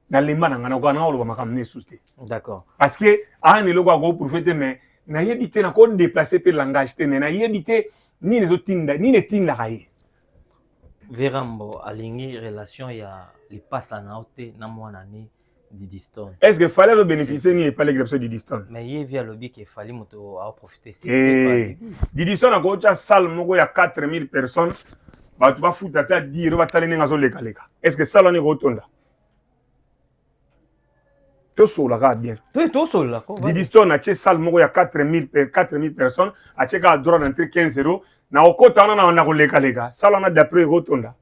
nalemba na nga nakoka nanga oloba makambo nesusu te. D'accord. Parce que ana eloko akoprofite me nayebi te nakodéplace mpe langage te me nayebi te nini etindaka ye. Verambo alingi relation ya lipasa na ote na mwana ni Didi Stone. Est-ce que fallait le bénéficier ni pas l'exception de Didi Stone? Mais il y a lobby qui fallait moto à profiter. Didi Stone a une salle moko ya 4000 personnes. Ba tu vas foutre ta dire va tali nga zo leka. Est-ce que ça là ni rotonda? Tout ça là bien. Tout ça là. Didi Stone a une salle moko ya 4000 personnes, a cheka droit d'entrée 15 €. Na okota na ko leka. Ça là na d'après rotonda.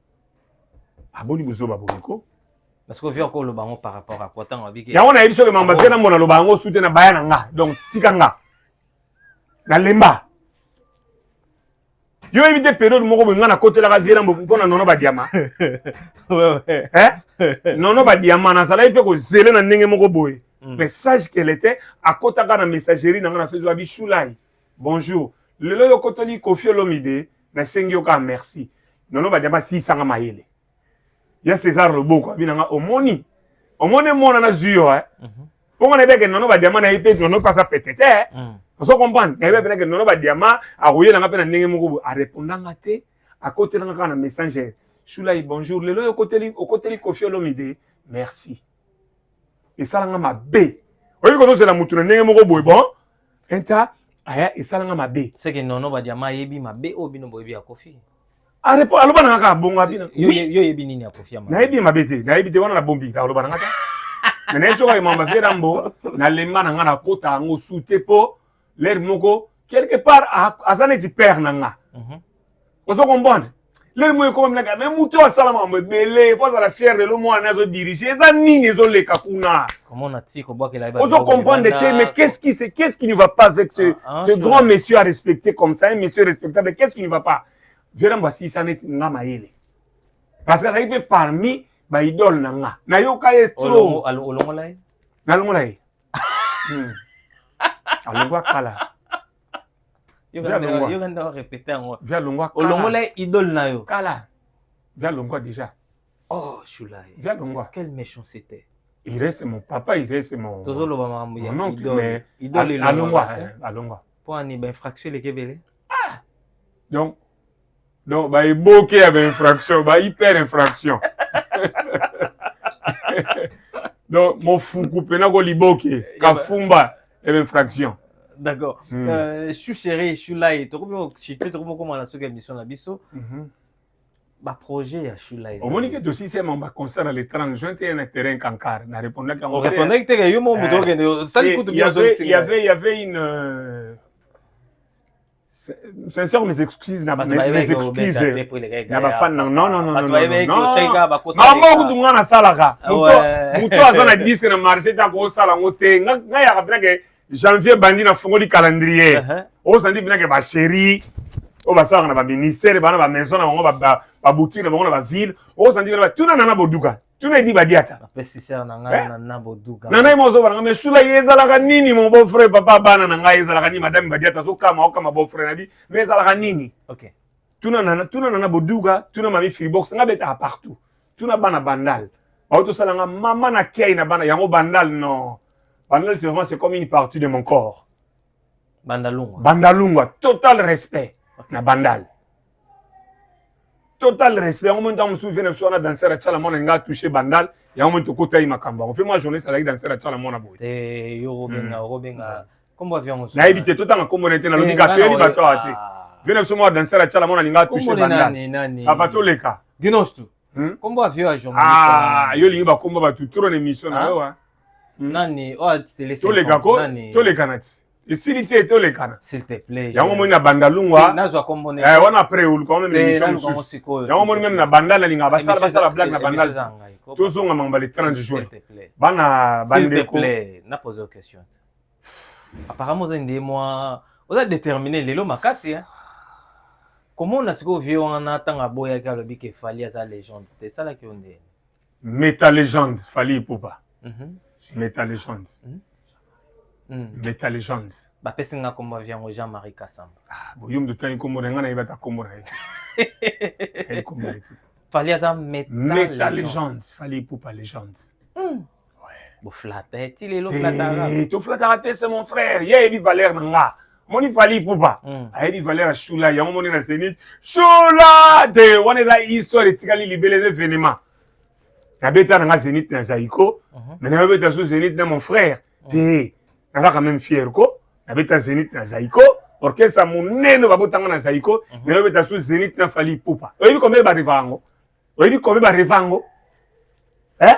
Aboni buzo baboniko. Parce que vu encore le bango par rapport à quoi tant habité. Ya on a biso ke mamba tena mona lo bango soutena bayana nga. Donc tikanga. Na lemba. Yo éviter période moko benga na côté la ravira mpona nono ba diama. Ouais. Hein? Nono ba diama na sala ipe ko zele na ndenge moko boye. Message qu'elle était à kota ka na messagerie na nga Facebook abi Shulai. Bonjour. Lelo yo kotoli Koffi Olomide na sengi yo ka merci. Nono ba diama 600 mayele. Ya César Loboko binanga omoni mona na zuyo ponga na beke nono ba diama na ipe nono pasa petete so comprendre na beke nono ba diama a royer na pena ndenge moko a répondanga te a côté na kana messenger Shulai bonjour lelo yo koteli Koffi Olomide merci et ça nga mabe oyi ko c'est la mutu na ndenge moko boy bon enta aya et ça nga mabe c'est que nono ba diama yebi mabe obino boyebi ya Koffi. Aloba na ka bonga bina. Yo yebi nini ya Koffi ama. Na yebi mabete, na yebi te wana na bombi ta aloba na ngata. Mais na soka mamba ferambo na lemba na nga na kota ngo soute po l'air moko quelque part azane ti père na nga. Oso comprendre. L'air moko comme na même muto salama mbele, faut la fière de l'homme na zo diriger, ça nini zo le kakuna. Comment on a ti ko boka la ba. Oso comprendre mais qu'est-ce qui ne va pas avec ce grand monsieur à respecter comme ça, un monsieur respectable, qu'est-ce qui ne va pas? Verambo si ça n'est nga maele. Parce que ça peut parmi ba idole na nga. Na yoka ye trop. Olongo lai. Na longo lai. Alongo kala. Yo ganda répéter en. Via longo kala. Olongo lai idole na yo. Kala. Via longo déjà. Oh, Shulai. Via longo. Quel méchant c'était. Il reste mon papa, il reste mon. Tozolo ba mambo ya idole. Idole alongo. Alongo. Pour ani ba infraction le kebele. Donc, bah, il bloqué avec infraction, bah, hyper infraction. Donc, mon fou coupé, n'a pas bloqué. Kafumba, infraction. D'accord. Je suis chéri, je suis là. Je suis très comment on a cette émission là, biso. Bah, projet, je suis là. Au Monique, aussi, c'est mon concert le 30 juin, il y a un terrain cancard. On répondait qu'on répondait que il y avait une. Sincère mes excuses na Bato mes bayebeki excuses. obeta te pour les gars. Na ba fan non non non non. Bato bayebeki ocheka bakosa. Ngamba kutunga na salaka. Ouais. Muto azana disque na marché ta ko sala ngote. Nga ya kapena ke janvier bandi na fongoli calendrier. O sandi bina ke ba chérie. O ba sala na ba ministère ba na ba maison na bango ba boutique na bango na ba ville. O sandi bina ba tuna na boduka. Tuna di ba diata. Apesi sœur na ngai na boduka. Nana mozo bana mais shula yezalaka nini mon beau frère papa bana na ngai yezalaka ni madame badiata so kama beau frère na bi mais yezalaka nini. OK. Tuna na boduka, tuna mami freebox nga beta partout. Tuna bana bandal. Auto salanga maman na kei na bana yango bandal non. Bandal c'est vraiment c'est comme une partie de mon corps. Bandalunga. Bandalunga, total respect na bandal. Total respect. En même temps, je me souviens de ce danser à Tchalamon et touché bandal. Et en même temps, côté Makamba. On fait moi journée, ça danser à Tchalamon à bout. C'est Robinga. Comment avions-nous? Na évité tout en communauté na lobby ka ni bato ati. Venez ce mois danser à Tchalamon et touché bandal. Ça va tous les cas. Ginostou. Comment avions à journée? Ah, yo lingi ba komba ba tout trop émission na yo hein. Nani, oh tu laisses. Tous les gars ko, tous les canati. Et s'il était tous les canats. S'il te plaît. Yango moni na bandalungwa. Nazwa kombo ne. On après ou quand même émission. Yango moni même na bandala linga ba sala blague na bandal. Tous on mamba le 30 juin. S'il te plaît. Bana bandeko. S'il te plaît, n'a posé une question. Apparemment vous avez moi, vous êtes déterminé lelo makasi hein. Comment on a ce que vieux on attend à boya ka lobi ke fali za légende. C'est ça là qui on dit. Méta légende, fali poupa. Méta légende. Méta légende. Ba pesinga kombo vient Jean-Marie Kassamba. Ah, bo yum de temps kombo nga na ibata kombo na. Elle kombo eti. Fali za méta légende, fali poupa légende. Ouais. Bo flatter, ti lelo flatara. To flatara c'est mon frère, il y a une valeur nga. Moni fali poupa. A une valeur à Shula, ya moni na Zénith. Shula de one is a histoire etikali libelé événement. Na beta na Zénith na Zaiko, mais na beta sous Zénith na mon frère. Té na quand même fier ko. Na beta Zénith na Zaiko, orchestre monene ba botanga na Zaiko, na beta sous Zénith na fali poupa. Oyebi combien ba rivango? Oyebi combien ba rivango? Hein?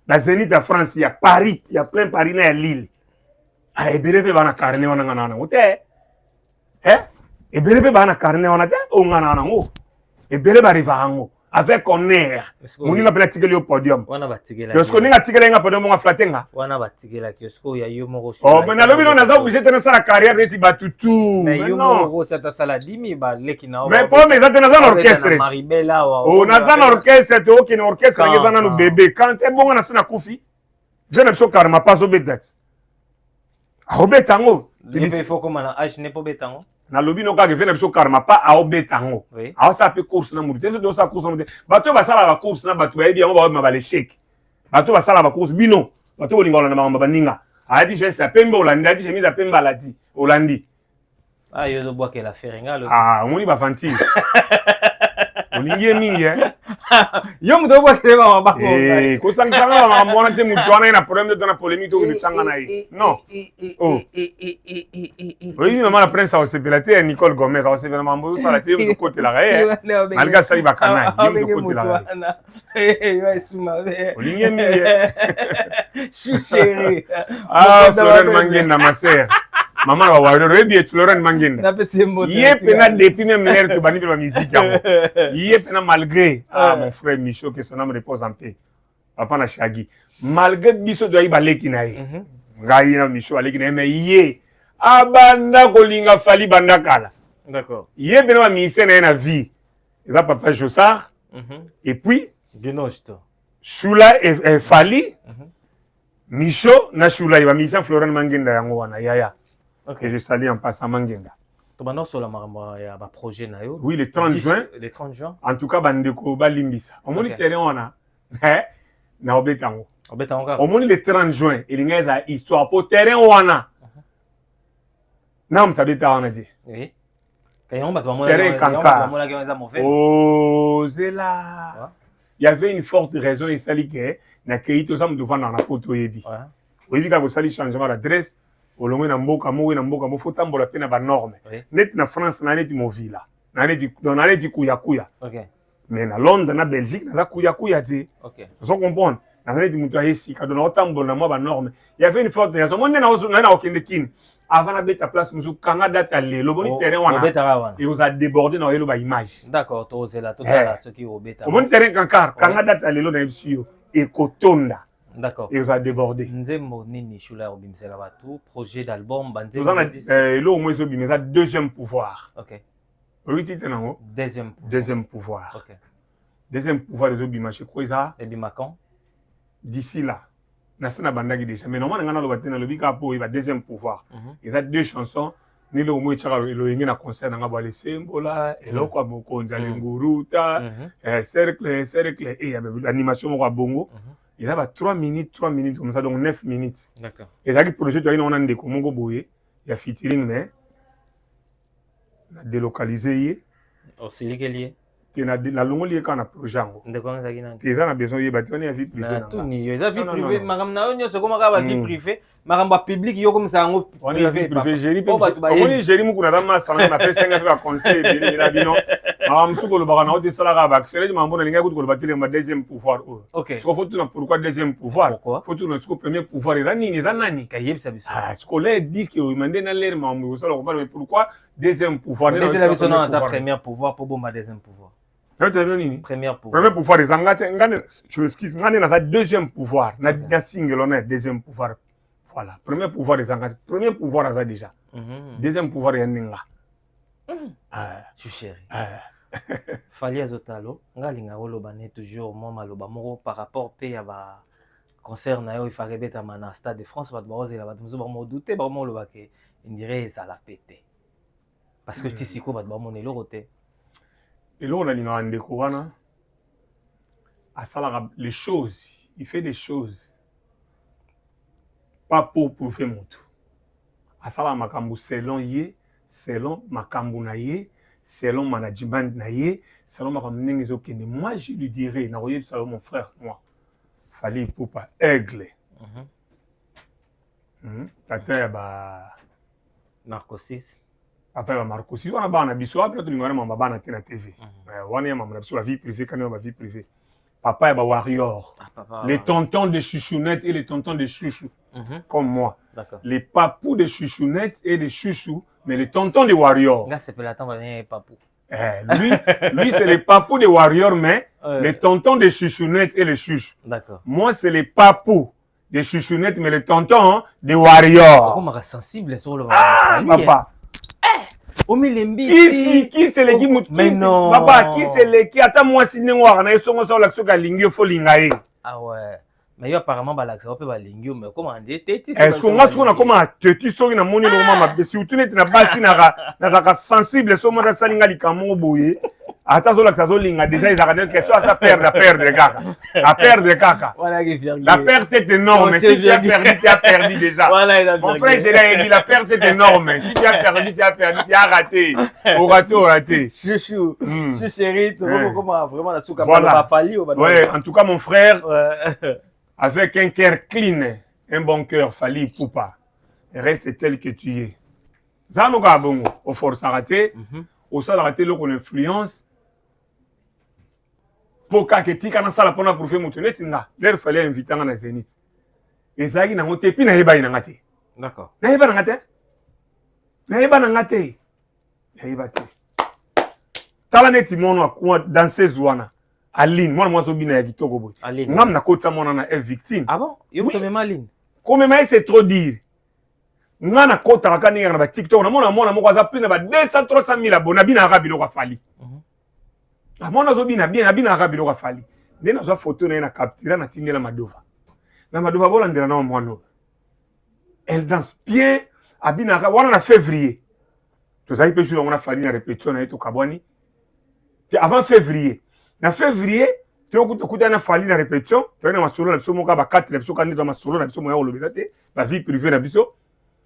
La Zénith à France, il y a Paris, il y a plein Paris na Lille. Ah, et belé ba na carnet wana ngana ngote. Hein? Et belé ba na carnet wana te o ngana ngo. Et belé ba rivango avec honneur. Moni na pela tigeli au podium. Wana batigela. Parce que ninga tigela nga podium nga flatenga. Wana batigela kiosco ya yo moko. Oh, mais na lobi non naza obligé de na carrière de ti batutu. Mais yo moko tata sala 10 ba leki na. Mais pour mes atena za orchestre. Maribela wa. Oh, naza orchestre to ki na orchestre ngeza na no bébé. Quand est bon na sina kufi. Je ne sais pas pas so bedat. A obetango. Il faut comme na âge ne pas betango. Na lobi no ka ke vena biso karma pa a obetango. A sa pe course na muri. Teso do sa course na muri. Bato ba sala ba course na bato ba bien ba ba le chèque. Bato ba sala ba course bino. Bato bo lingola na ba baninga. A dit je sa pembe Hollandi, a dit chemise a pembe alati. Hollandi. Ah yo do bois que la feringa lo. Ah, on y va fanti. Olingie mingi hein. Yo mu do bois que ba ba ko. Eh, ko sang sang ba mbona te mutu ana na problème de na polémique to ke tsanga na yi. Non. Oh. Oui, maman la prince a osepelate Nicole Gomez a osepelate mambo ça la télé de côté là eh. Malgré ça il va canal, il de côté là. Eh, yo esuma be. Olingie mingi. Chou chéri. Ah, Florent Mangenda ma sœur. Maman wa waro rebi Florent Mangenda. Na pese moto. Yé pena depuis même l'air que bani la musique yango. Yé pena malgré mon frère Michaud que son âme repose en paix. Papa na Shagi. Malgré biso do iba leki na ye. Ngai na Michaud aleki na mais yé abanda kolinga fali banda kala. D'accord. Yé pena ma mission na vie. Eza papa Jossard. Et puis Genosto. Shula et Fali. Michaud na Shula iba mission Florent Mangenda yango wana yaya. Ok, je salue en passant Mangenda. Tu vas sur la projet na yo. Oui, le 30 juin. Le 30 juin. En tout cas, bandeko balimbisa. On moni terrain wana. Na obetango. Obetango. On moni le 30 juin. Il y a une histoire pour terrain wana. Na mtabeta wana di. Oui. Kayon ba toi terrain kanka. Oh, zela. Il y avait une forte raison et sali que na keito sam devant dans la poto yebi. Oui, quand vous sali changement d'adresse. Olongwe na mboka mo fotambola pe na ba norme. Net na France na net mo villa. Na net kuya. OK. Mais na Londres na Belgique na kuya ti. OK. Vous comprenez? Na net mutu ayesi ka dona otambola na mo ba norme. Il y avait une forte raison. Moi na okende kini. avant la bête à place musu kanga data lelo boni terrain wana et vous a débordé dans ba image. D'accord, to c'est là tout à ce qui au bêta. Au boni terrain kankar kanga data lelo na ebisio et kotonda. D'accord. Et vous a débordé. Nzembo nini shula obimsela batu projet d'album banze. Vous en a lo mo zo bimeza deuxième pouvoir. OK. Oui titre nango. Deuxième pouvoir. OK. Deuxième pouvoir des obima chez quoi et bimakan d'ici là. Nasina bandagi déjà mais normalement ngana lo batena lo bika po ba deuxième pouvoir. Ils ont deux chansons ni lo mo chaka lo yengi na concert nga ba le sembola eloko mokonza le nguruta cercle et animation mo bongo. Il y a 3 minutes comme ça donc 9 minutes. D'accord. Et ça qui projet toi on a ndeko mongo boye il y a featuring mais na délocaliser aussi lié la longue lié quand on a projet de quoi ça qui n'a tu as besoin de bâtonner à vie privée tout ni yo ça vie privée magam na onyo so comment ka vie privée magam ba public yo comme ça ngo on est vie privée géri pe on est géri muku na dama sanga na fait 5 fois conseil de la bino magam suko lo ba na oti sala ka ba chere mambo na linga ko lo batile ma deuxième pouvoir. OK so faut tout pourquoi deuxième pouvoir faut tout na suko premier pouvoir za nani kayeb ça biso suko les disent que mande na l'air mambo so lo mais pourquoi deuxième pouvoir de la vision na ta premier pouvoir pour bomba deuxième pouvoir. Premier pouvoir des engagés. Je m'excuse. Ngane na sa deuxième pouvoir. Na single on a deuxième pouvoir. Voilà. Premier pouvoir des engagés. Premier pouvoir ça déjà. Deuxième pouvoir y ninga. Tu chéri. Fali azotalo. Ngalinga oloba ne toujours moi maloba moko par rapport pe ya ba concert na yo il fallait beta mana stade de France ba bazela ba muzo ba mo douter ba mo loba ke indirait ça la péter. Parce que tisiko ba mo ne loroté. Et là, on a dit, les choses, il fait des choses, pas pour faire mon tout. Asala makambu selon ye, selon makambu na ye, selon management na ye, selon makambu nengezo kene. Moi, je lui dirais, na roye ça mon frère, moi, fallait pour pas aigle. Tata ba Narcosis. Après Marco si on a bana biso après tu ngwana mamba bana na TV on est mamba biso la vie privée quand on va vie privée papa ba warrior les tontons de chouchounette et les tontons de chouchou comme moi les papous de chouchounette et les chouchous mais les tontons de warrior là c'est pas l'attendre venir papou lui c'est les papous de warrior mais les tontons de chouchounette et les chouchous d'accord moi c'est les papous de chouchounette mais les tontons de warrior comment sensible sur le papa qui c'est les qui mais non papa qui c'est les qui attends moi si n'engwa na esongo so la soka lingio fo lingae ah ouais mais yo apparemment ba la pe ba lingio mais comment ndete est-ce qu'on a sona comment teti soki na moni no mama besi utunete na basi na ka sensible so mo na salinga likamongo boye ata zo la zo linga déjà ils arrêtent que ça perdre kaka à perdre kaka voilà la perte est énorme si tu as perdu déjà voilà mon frère j'ai dit la perte est énorme si tu as perdu tu as raté au raté chouchou chéri comment vraiment la souka pas fallu ouais en tout cas mon frère avec un cœur clean un bon cœur Fally Ipupa reste tel que tu es zanoka bongo au force raté au sala raté le qu'on influence pour kaketika na sala pona pour faire motonet nga leur fallait inviter na Zénith et ça qui na ngote pi na yeba ina ngate d'accord na yeba na ngate tala neti mono kwa danser zwana Aline moi so bina ya kitoko boy ngam na kota mona na victime ah bon yo to même Aline comme mais c'est trop dire ngana kota ka ninga na ba TikTok na mona moko za plus na ba 200-300 000 abonnés bina ka biloko Fally amona zo bina ka biloko Fally ndena zo photo na capture na tindela Madova na Madova bola ndela na mwana elle danse bien abina ka wana na février to za ipe jour on a Fally na répétition na eto kabwani avant février na février tu okuta na Fally na répétition tu na masolo na biso moka ba 4 na biso kandi na masolo na biso moya olobela te ba vie privée na biso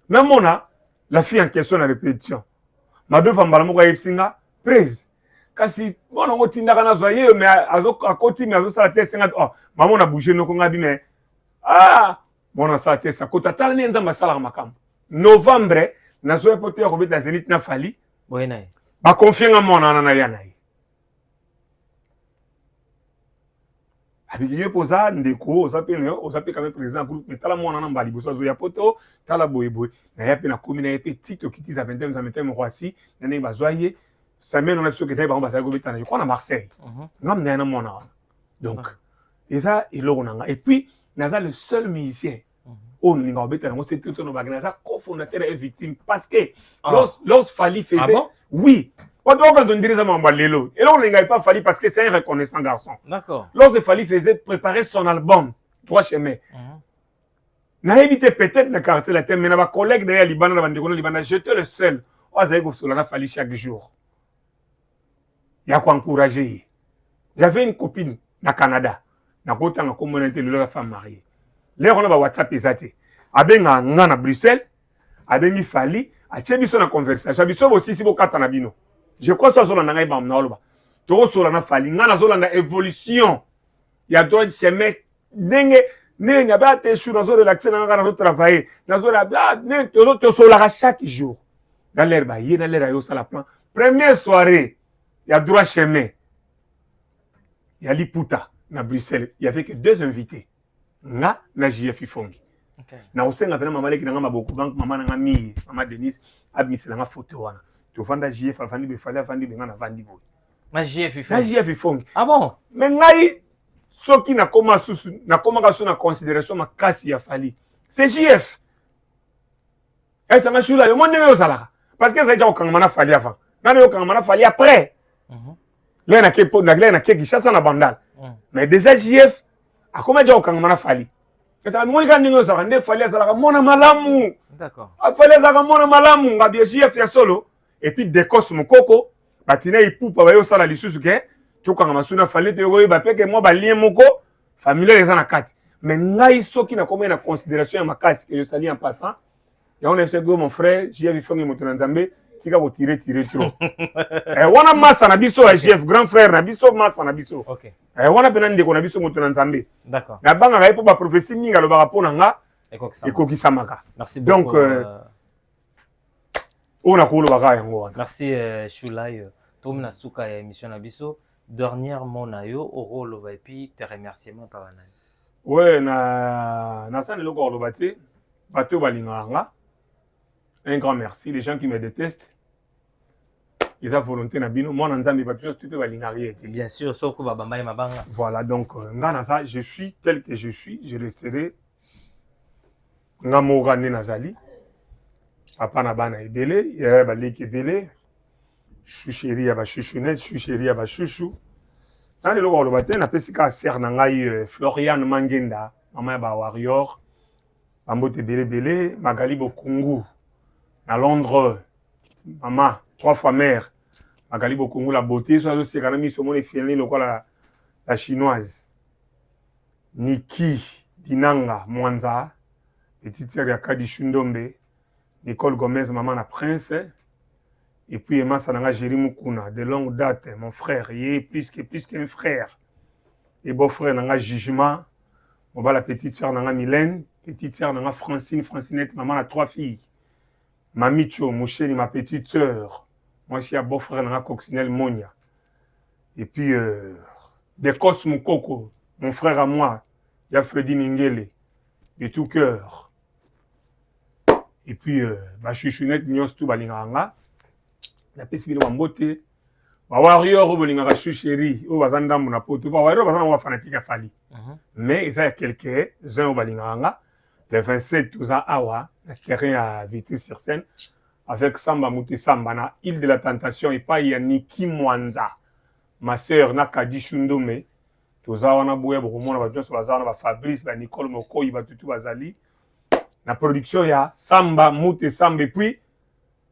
na mona la fille en question na répétition Madova mbala moko yipsinga praise kasi bona ngotinda kana zoye mais akoti mais azosala te 50 oh maman na bouger no konga bi mais bona sa te sa kota tala ni nzamba sala makambo novembre na zoye pote ko beta Zénith na Fally boyena ba confier nga mona na yana Avec lui posa ndeko osape quand même président groupe mais tala mwana na mbali boso zo ya poto tala boyeboy na ya pe na commune ya pe TikTok qui za 20 Roissy na ne bazoye semaine on a biso que ba ba go betana je crois na Marseille ngam na mwana donc et ça il l'onanga et puis naza le seul musicien on linga betana mo c'est tout no bagna ça cofondateur et victime parce que lorsque Fally faisait oui. Quand on dirait ça, et là, on n'a pas fallu parce que c'est un reconnaissant garçon. D'accord. Lorsque Fally faisait préparer son album, Trois chemins, n'a évité peut-être le quartier la thème, mais ma collègue derrière Liban, j'étais le seul. On a fallu chaque jour. Il y a quoi encourager. J'avais une copine au Canada, dans la communauté de la femme mariée. Là, on a WhatsApp et abenga ngana Bruxelles, abengi Fally, a tchebi son conversation. Abiso aussi si bokata na bino. Je crois que ça sur la bam na oloba. To sur la Fally ngana zo la évolution. Ya droit chemin ndenge ne nya ba te chou na zo relaxer na ngana zo travailler. Na zo la ne to so la chaque jour. Dans l'air ba yé dans l'air yo ça la plan. Première soirée, ya droit chemin. Ya Liputa na Bruxelles, il y avait que 2 invités. Na JF Fongi. Na osenga pena mama leki na ngama beaucoup bank mama na ngami mama Denise abisi na photo wana to fanda JF afandi be Fally afandi be ngana fandi boy na JF Fongi ah bon mais ngai soki na koma susu na koma ka na considération makasi ya Fally c'est JF ça m'a chula yo monde yo sala parce que ça déjà okanga na Fally avant na yo okanga na Fally après là na kepo na Kinshasa na bandal mais déjà JF a comment déjà okanga na Fally. Ça m'a dit que ça rendait Fally ça mona malamu. D'accord. Fally ça mona malamu ngabie JF ya solo et puis décos mon coco batina ipupa ba yo sala lisusu ke to kanga masuna Fally te yo ba peke moi ba lien moko familier ça na kati mais ngai soki na combien na considération ya makasi que je sali en passant et on est go mon frère JF Fongi moto na Nzambe tika bo tirer trop wana massa na biso ya JF grand frère na biso massa na biso OK wana pena ndeko na biso moto na Nzambe d'accord na banga ga po ba prophétie minga lo ba pona nga ekokisamaka merci beaucoup donc on a ko lo ba yango wana merci Shulay tomna suka ya émission na biso dernièrement na yo oro lo ba et puis te remerciements par nani ouais na ça le ko lo bati bato balinga nga un grand merci les gens qui me détestent ils ont volonté na bino moi Nzambe ba toujours tout balingarié bien sûr soko ba bamba mabanga voilà donc ngana ça je suis tel que je suis je resterai ngamoga ne nazali papa na bana ebele ya ba leki ebele chouchéri ya ba chouchounette chouchéri ya ba chouchou na lelo ko lo baté na pesika ser na ngai Florian Mangenda mama ya ba warrior bambote belé Magali Bokungu à Londres, maman, 3 fois mère, Magali Bokungu, la beauté, soit aussi quand même, ils sont les la chinoise. Niki, Dinanga, Mwanza, petite sœur Yakadi Shundombe, Nicole Gomez, maman la prince, et puis Emma Sananga Jéri Mukuna, de longue date, mon frère, il est plus qu'un frère. Et beau-frère Nanga Jugement, la petite sœur Nanga Mylène, petite sœur Nanga Francinette, maman a 3 filles. Mamicho, Moucheli, ma petite sœur. Moi, je suis un beau-frère dans la coccinelle Monia. Et puis, Dekos Moukoko, mon frère à moi, il y a Freddy Mingele, de tout cœur. Et puis, ma chouchounette, Nyons tout balinganga. La pesibile Wambote. Ma warrior, balinganga chouchéri, au bazandam, na poto. Ma warrior, bazandam, fanatique à Fally. Mais il y a quelques-uns au balinganga. Le 27 12 awa, terrain à Vitry-sur-Seine, avec Samba Mouté Samba, na île de la Tentation, et pas y a Niki Mwanza, ma sœur Nakadi Shundome, Toza wana boué Bromon, na Bajon Solazar, na Fabrice, na Nicole Moko, Iba Tutu Bazali, la production ya Samba Mouté Samba, et puis,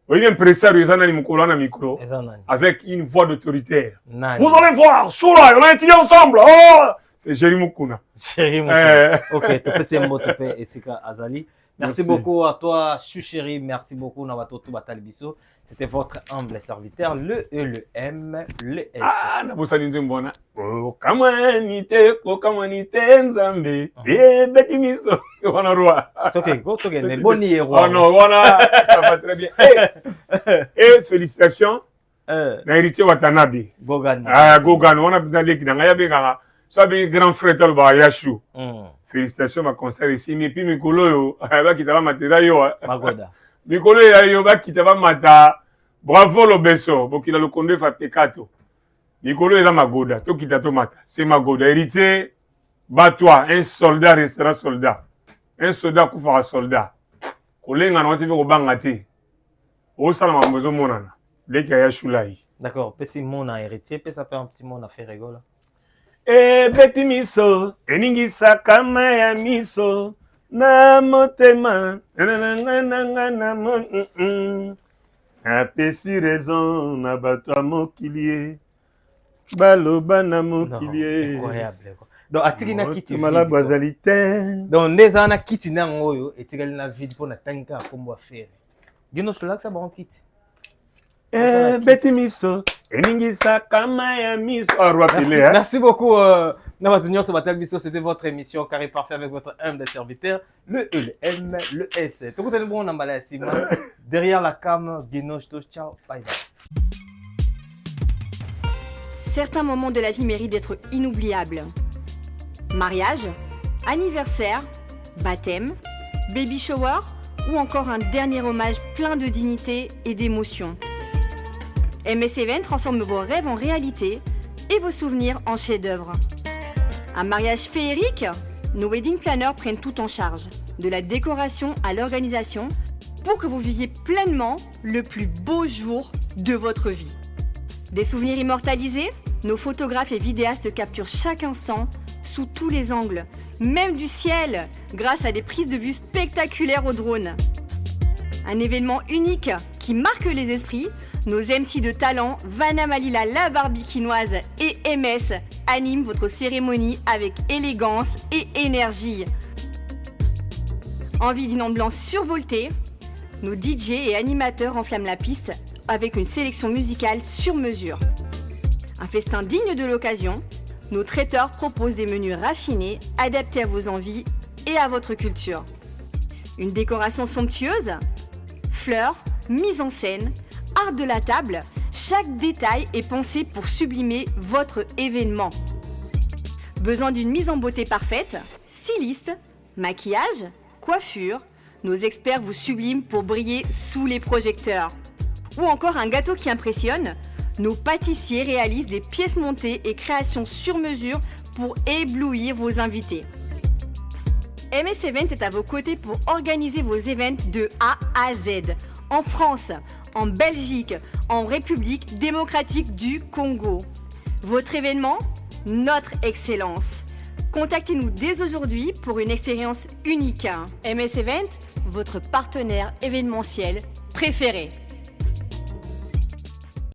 oui, impresario, ils en ont un micro, na micro, avec une voix d'autoritaire. Vous allez voir, Choula, on a étudié ensemble, oh! C'est Jéri Mukuna. Jéri Mukuna. Ok, tu peux c'est un mot et Sika Azali. Merci beaucoup à toi, Chouchéri. Merci beaucoup, Nawatoto Batalibiso. C'était votre humble serviteur, le E, le M, le S. Ah, Nabosani Nzembona. Oh, Kamanite, Nzambe. Eh, Betimiso. On a roi. Ok, mais bon roi. Oh non, voilà, ça va très bien. Et félicitations. Na héritier Watanabe. Gogan. Ah, Gogan, on a bien l'équipe. Ça bien grand frère tal ba Yachou. Félicitations ma concert ici mais puis mikolo yo ba kitaba mateda yo. Magoda. Mikolo yo ba kitaba mata. Bravo Lobeso, bokila le konde fa tekato. Mikolo eza magoda, to kitato mata. C'est magoda héritier. Bat-toi, un soldat restera soldat. Un soldat koufara soldat. Kolenga na tipe ko bangati. O sala mamozo monana. Dès qu'il y a Choulaï. D'accord, petit mon a héritier, puis ça fait un petit mon à faire rigolo. Beti miso, eningi sakama ya miso, na motema, apesi raison na bato ya mokili, baloba na mokili. Incroyable. Donc, atiki na kiti malabu azali te. Donc, ndeza na kiti na ngoyo, etikali na vide pour na tanka kombo affaire. Gino Choulaï ça bon kiti. Beti miso, eningi sakama ya miso. Merci beaucoup. C'était votre émission Carré Parfait avec votre humble serviteur, le E, le M, le S. Tout le monde en balai derrière la cam, Guinoche, ciao, bye bye. Certains moments de la vie méritent d'être inoubliables. Mariage, anniversaire, baptême, baby shower ou encore un dernier hommage plein de dignité et d'émotion. MS Event transforme vos rêves en réalité et vos souvenirs en chef-d'œuvre. Un mariage féerique, nos wedding planners prennent tout en charge, de la décoration à l'organisation, pour que vous viviez pleinement le plus beau jour de votre vie. Des souvenirs immortalisés, nos photographes et vidéastes capturent chaque instant sous tous les angles, même du ciel, grâce à des prises de vue spectaculaires au drone. Un événement unique qui marque les esprits. Nos MC de talent, Vanna Malila, la barbikinoise et MS animent votre cérémonie avec élégance et énergie. Envie d'une ambiance survoltée, nos DJ et animateurs enflamment la piste avec une sélection musicale sur mesure. Un festin digne de l'occasion, nos traiteurs proposent des menus raffinés, adaptés à vos envies et à votre culture. Une décoration somptueuse, fleurs, mise en scène, art de la table, chaque détail est pensé pour sublimer votre événement. Besoin d'une mise en beauté parfaite, styliste, maquillage, coiffure, nos experts vous subliment pour briller sous les projecteurs. Ou encore un gâteau qui impressionne, nos pâtissiers réalisent des pièces montées et créations sur mesure pour éblouir vos invités. MS Event est à vos côtés pour organiser vos événements de A à Z, en France, en Belgique, en République démocratique du Congo. Votre événement, notre excellence. Contactez-nous dès aujourd'hui pour une expérience unique. MS Event, votre partenaire événementiel préféré.